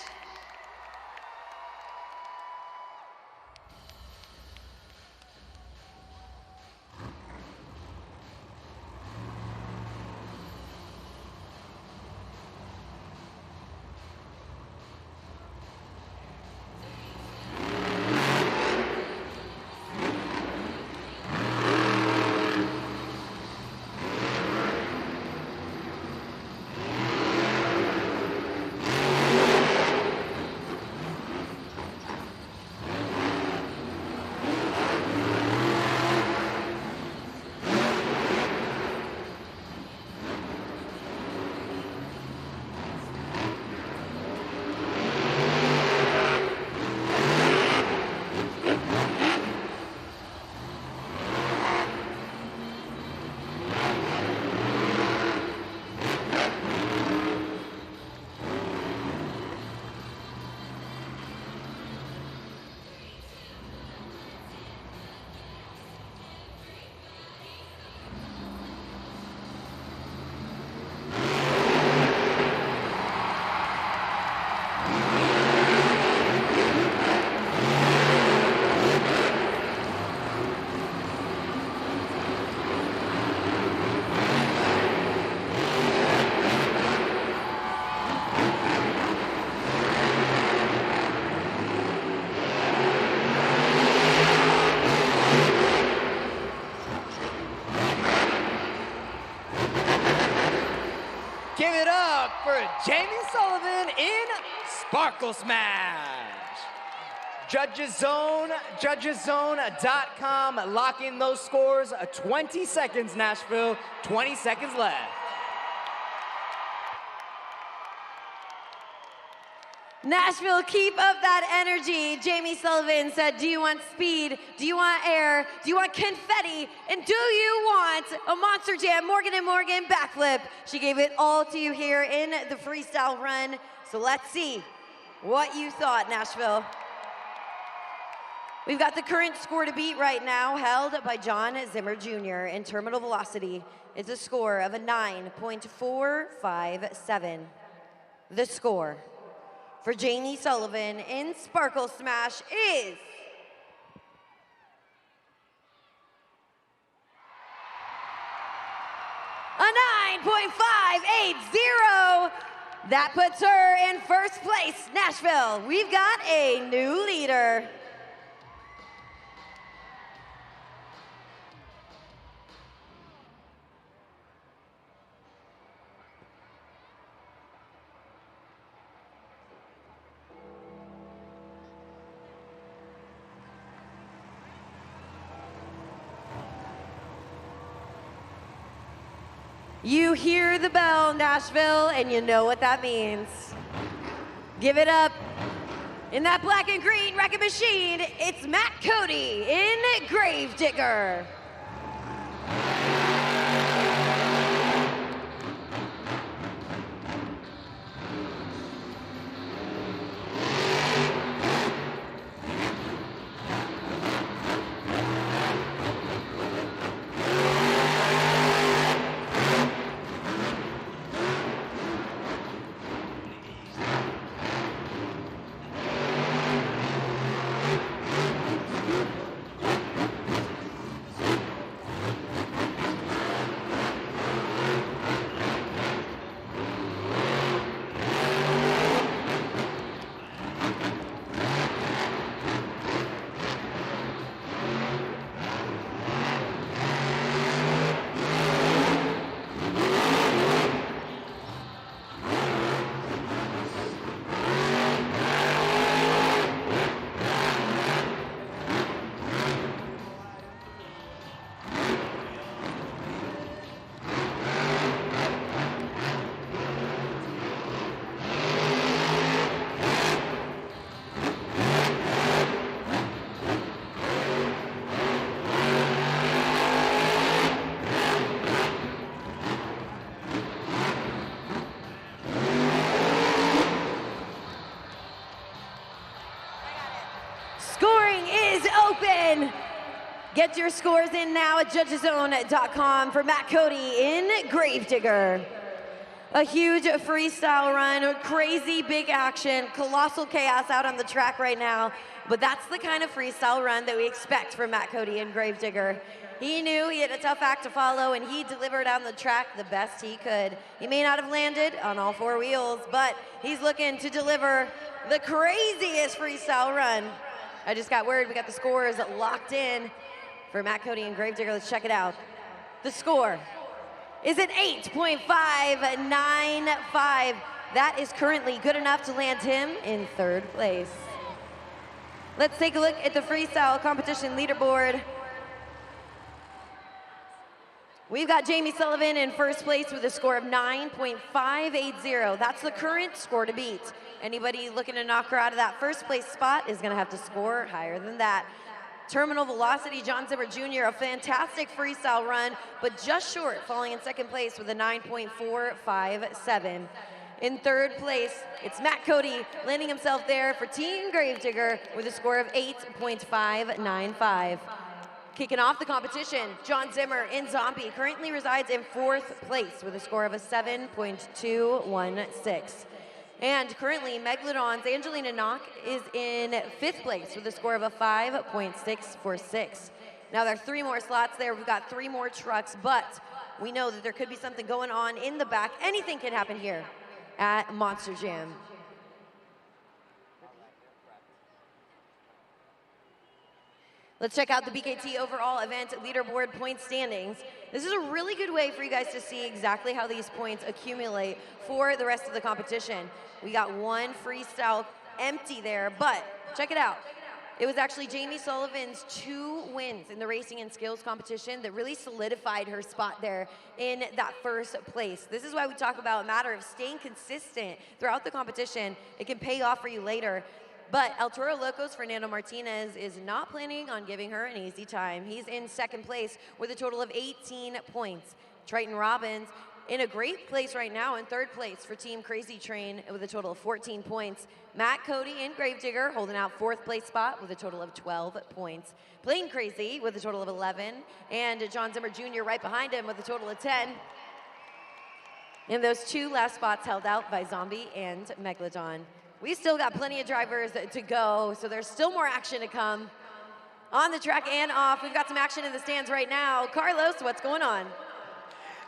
Give it up for Jamie Sullivan in Sparkle Smash. JudgesZone.com, locking those scores. 20 seconds, Nashville, 20 seconds left. Nashville, keep up that energy. Jamie Sullivan said, do you want speed? Do you want air? Do you want confetti? And do you want a Monster Jam Morgan & Morgan backflip? She gave it all to you here in the freestyle run. So let's see what you thought, Nashville. We've got the current score to beat right now, held by John Zimmer Jr. in terminal velocity. It's a score of a 9.457. The score for Jamie Sullivan in Sparkle Smash is a 9.580. That puts her in first place. Nashville, we've got a new leader. You hear the bell, Nashville, and you know what that means. Give it up. In that black and green wrecking machine, it's Matt Cody in Gravedigger. Get your scores in now at judgeszone.com for Matt Cody in Gravedigger. A huge freestyle run, crazy big action, colossal chaos out on the track right now. But that's the kind of freestyle run that we expect from Matt Cody in Gravedigger. He knew he had a tough act to follow, and he delivered on the track the best he could. He may not have landed on all four wheels, but he's looking to deliver the craziest freestyle run. I just got word we got the scores locked in for Matt Cody and Gravedigger. Let's check it out. The score is an 8.595. That is currently good enough to land him in third place. Let's take a look at the freestyle competition leaderboard. We've got Jamie Sullivan in first place with a score of 9.580. That's the current score to beat. Anybody looking to knock her out of that first place spot is gonna have to score higher than that. Terminal Velocity, John Zimmer Jr., a fantastic freestyle run, but just short, falling in second place with a 9.457. In third place, it's Matt Cody, landing himself there for Team Gravedigger with a score of 8.595. Kicking off the competition, John Zimmer in Zombie currently resides in fourth place with a score of a 7.216. And currently, Megalodon's Angelina Knock is in fifth place with a score of a 5.646. Now, there are 3 more slots there. We've got 3 more trucks, but we know that there could be something going on in the back. Anything can happen here at Monster Jam. Let's check out the BKT overall event leaderboard point standings. This is a really good way for you guys to see exactly how these points accumulate for the rest of the competition. We got one freestyle empty there, but check it out. It was actually Jamie Sullivan's 2 wins in the racing and skills competition that really solidified her spot there in that first place. This is why we talk about a matter of staying consistent throughout the competition. It can pay off for you later. But El Toro Loco's Fernando Martinez is not planning on giving her an easy time. He's in second place with a total of 18 points. Triton Robbins in a great place right now in third place for Team Crazy Train with a total of 14 points. Matt Cody in Gravedigger holding out fourth place spot with a total of 12 points. Plain Crazy with a total of 11, and John Zimmer Jr. right behind him with a total of 10. And those 2 last spots held out by Zombie and Megalodon. We still got plenty of drivers to go, so there's still more action to come on the track and off. We've got some action in the stands right now. Carlos, what's going on?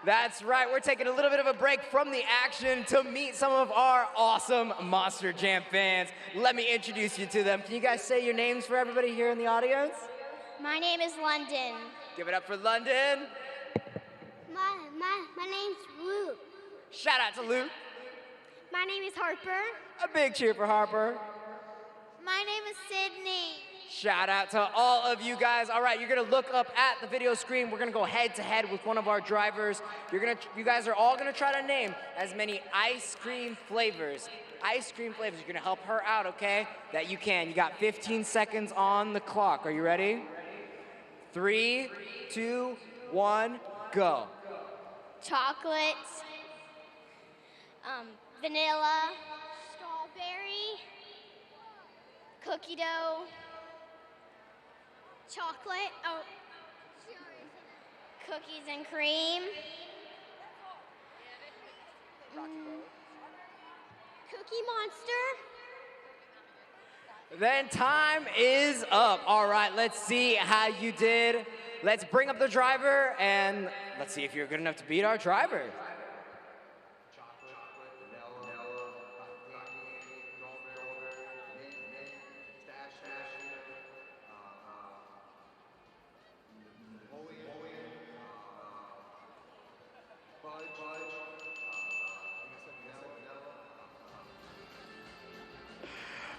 That's right, we're taking a little bit of a break from the action to meet some of our awesome Monster Jam fans. Let me introduce you to them. Can you guys say your names for everybody here in the audience? My name is London. Give it up for London. My name's Luke. Shout out to Luke. My name is Harper. A big cheer for Harper. My name is Sydney. Shout out to all of you guys. All right, you're gonna look up at the video screen. We're gonna go head to head with one of our drivers. You guys are all gonna try to name as many ice cream flavors. Ice cream flavors. You're gonna help her out, okay? That you can. You got 15 seconds on the clock. Are you ready? 3, 2, 1, go. Chocolate. Vanilla. Strawberry. Cookie dough. Chocolate. Oh. Cookies and cream. Cookie Monster. Then time is up. All right, let's see how you did. Let's bring up the driver and let's see if you're good enough to beat our driver.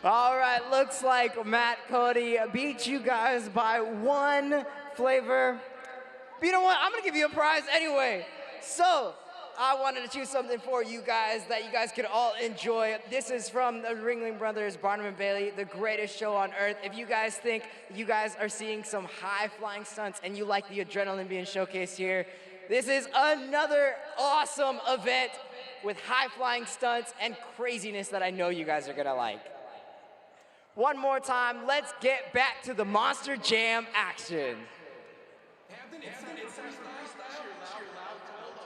All right, looks like Matt Cody beat you guys by 1 flavor. But you know what? I'm gonna give you a prize anyway. So I wanted to choose something for you guys that you guys could all enjoy. This is from the Ringling Brothers, Barnum and Bailey, the greatest show on earth. If you guys think you guys are seeing some high-flying stunts and you like the adrenaline being showcased here, this is another awesome event with high-flying stunts and craziness that I know you guys are gonna like. One more time, let's get back to the Monster Jam action. It's freestyle. Cheer loud. Toro Loco.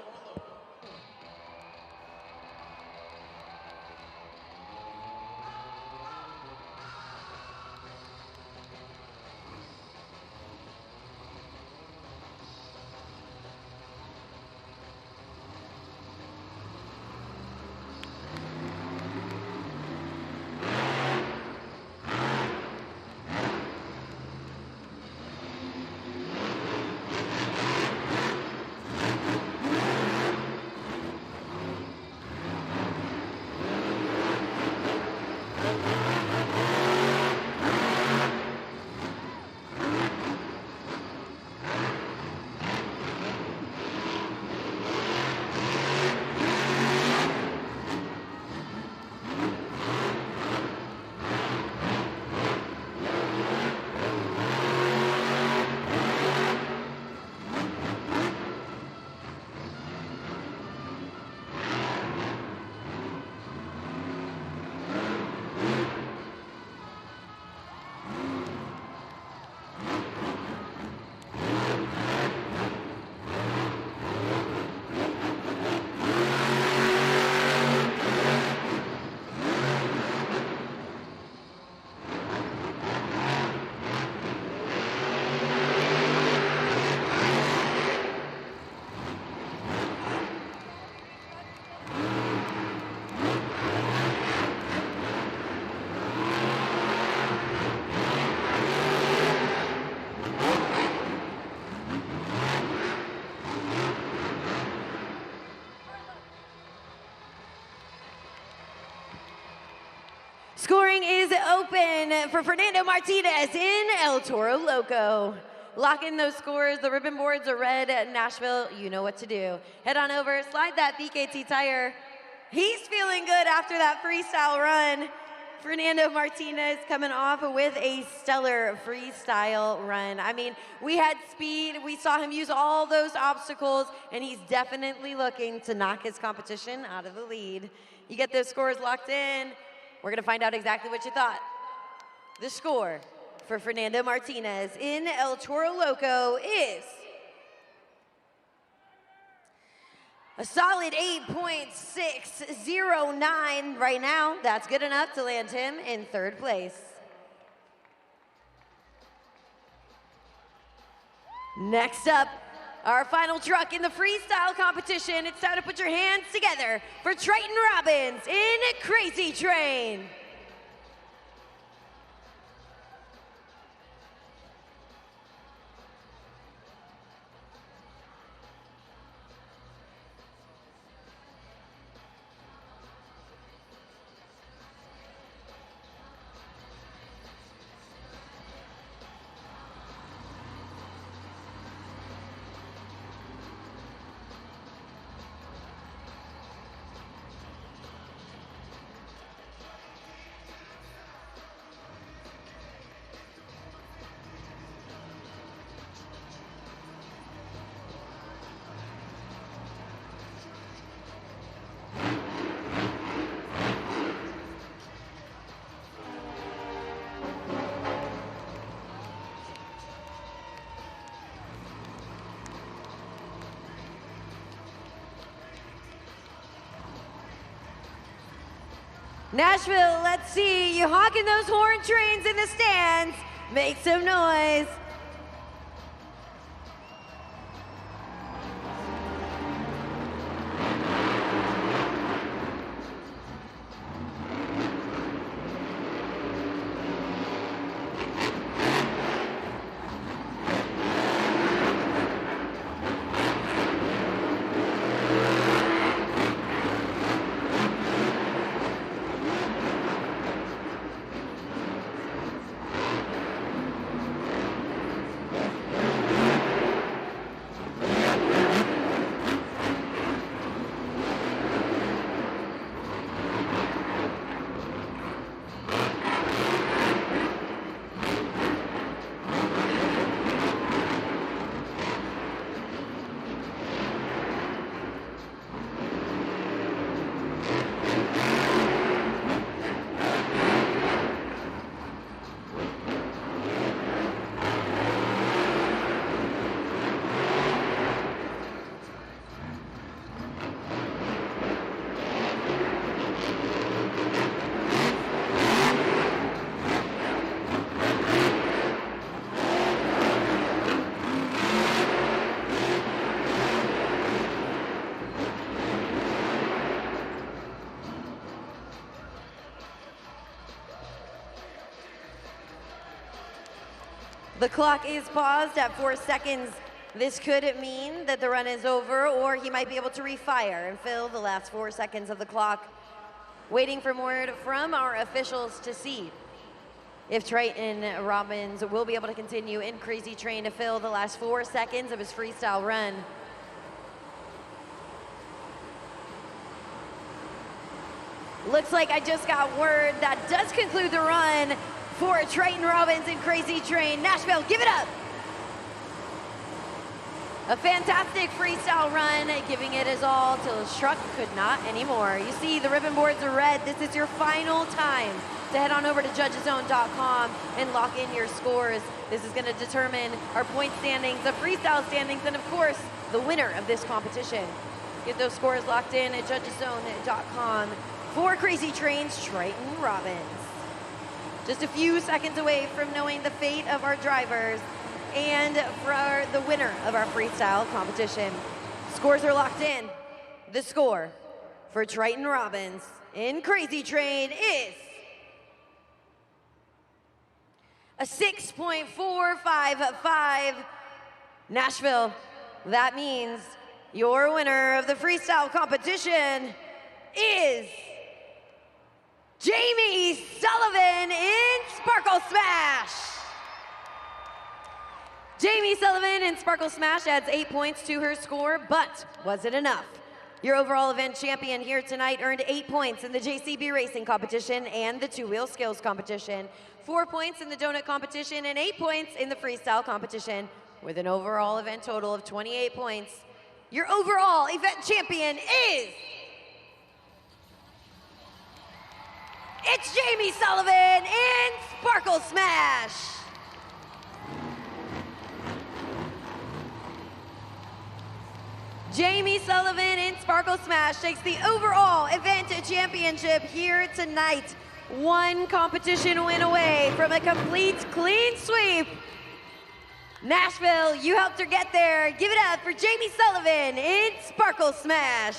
Scoring is open for Fernando Martinez in El Toro Loco. Lock in those scores. The ribbon boards are red at Nashville. You know what to do. Head on over, slide that BKT tire. He's feeling good after that freestyle run. Fernando Martinez coming off with a stellar freestyle run. I mean, we had speed. We saw him use all those obstacles, and he's definitely looking to knock his competition out of the lead. You get those scores locked in. We're going to find out exactly what you thought. The score for Fernando Martinez in El Toro Loco is a solid 8.609 right now. That's good enough to land him in third place. Next up, our final truck in the freestyle competition. It's time to put your hands together for Triton Robbins in Crazy Train. Nashville, let's see you honking those horn trains in the stands. Make some noise. The clock is paused at 4 seconds. This could mean that the run is over, or he might be able to refire and fill the last 4 seconds of the clock. Waiting for word from our officials to see if Triton Robbins will be able to continue in Crazy Train to fill the last 4 seconds of his freestyle run. Looks like I just got word that does conclude the run for Triton Robbins in Crazy Train. Nashville, give it up. A fantastic freestyle run, giving it his all till his truck could not anymore. You see the ribbon boards are red. This is your final time to head on over to judgeszone.com and lock in your scores. This is going to determine our point standings, the freestyle standings, and of course, the winner of this competition. Get those scores locked in at judgeszone.com for Crazy Train's Triton Robbins. Just a few seconds away from knowing the fate of our drivers and for the winner of our freestyle competition. Scores are locked in. The score for Triton Robbins in Crazy Train is a 6.455. Nashville, that means your winner of the freestyle competition is Jamie Sullivan in Sparkle Smash. Jamie Sullivan in Sparkle Smash adds 8 points to her score, but was it enough? Your overall event champion here tonight earned 8 points in the JCB racing competition and the two-wheel skills competition, 4 points in the donut competition, and 8 points in the freestyle competition, with an overall event total of 28 points. Your overall event champion is... It's Jamie Sullivan in Sparkle Smash. Jamie Sullivan in Sparkle Smash takes the overall event championship here tonight. One competition win away from a complete clean sweep. Nashville, you helped her get there. Give it up for Jamie Sullivan in Sparkle Smash.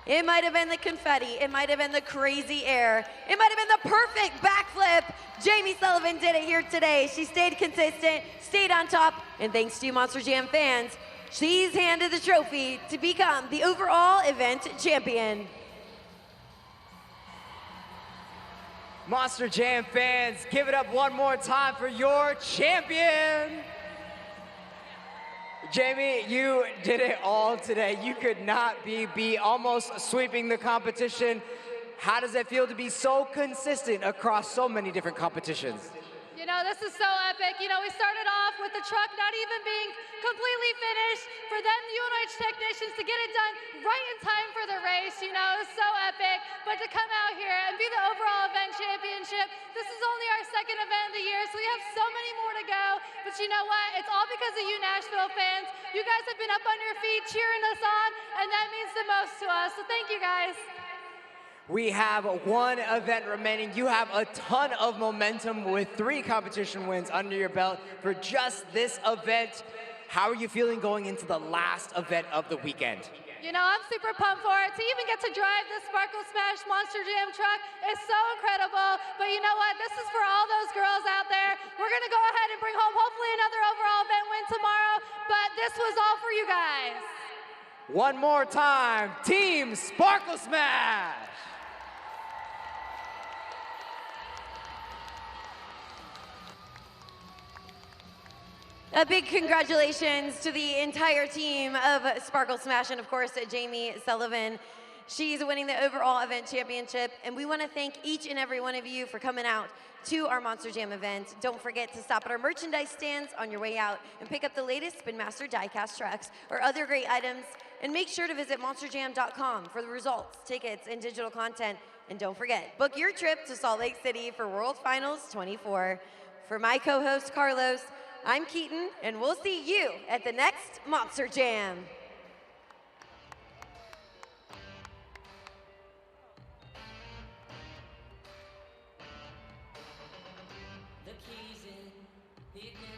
It might have been the confetti, it might have been the crazy air, it might have been the perfect backflip. Jamie Sullivan did it here today. She stayed consistent, stayed on top, and thanks to you Monster Jam fans, she's handed the trophy to become the overall event champion. Monster Jam fans, give it up one more time for your champion. Jamie, you did it all today. You could not be beat, almost sweeping the competition. How does it feel to be so consistent across so many different competitions? You know, this is so epic. You know, we started off with the truck not even being completely finished, for then the UNH technicians to get it done right in time for the race. You know, it was so epic. But to come out here and be the overall event championship, this is only our second event of the year, so we have so many more to go. But you know what? It's all because of you Nashville fans. You guys have been up on your feet cheering us on, and that means the most to us. So thank you guys. We have one event remaining. You have a ton of momentum with 3 competition wins under your belt for just this event. How are you feeling going into the last event of the weekend? You know, I'm super pumped for it. To even get to drive this Sparkle Smash Monster Jam truck is so incredible. But you know what? This is for all those girls out there. We're going to go ahead and bring home hopefully another overall event win tomorrow. But this was all for you guys. One more time, Team Sparkle Smash! A big congratulations to the entire team of Sparkle Smash and of course Jamie Sullivan. She's winning the overall event championship, and we want to thank each and every one of you for coming out to our Monster Jam event. Don't forget to stop at our merchandise stands on your way out and pick up the latest Spin Master diecast trucks or other great items, and make sure to visit monsterjam.com for the results, tickets, and digital content. And don't forget, book your trip to Salt Lake City for World Finals 24. For my co-host Carlos, I'm Keaton, and we'll see you at the next Monster Jam. The keys in the ignition.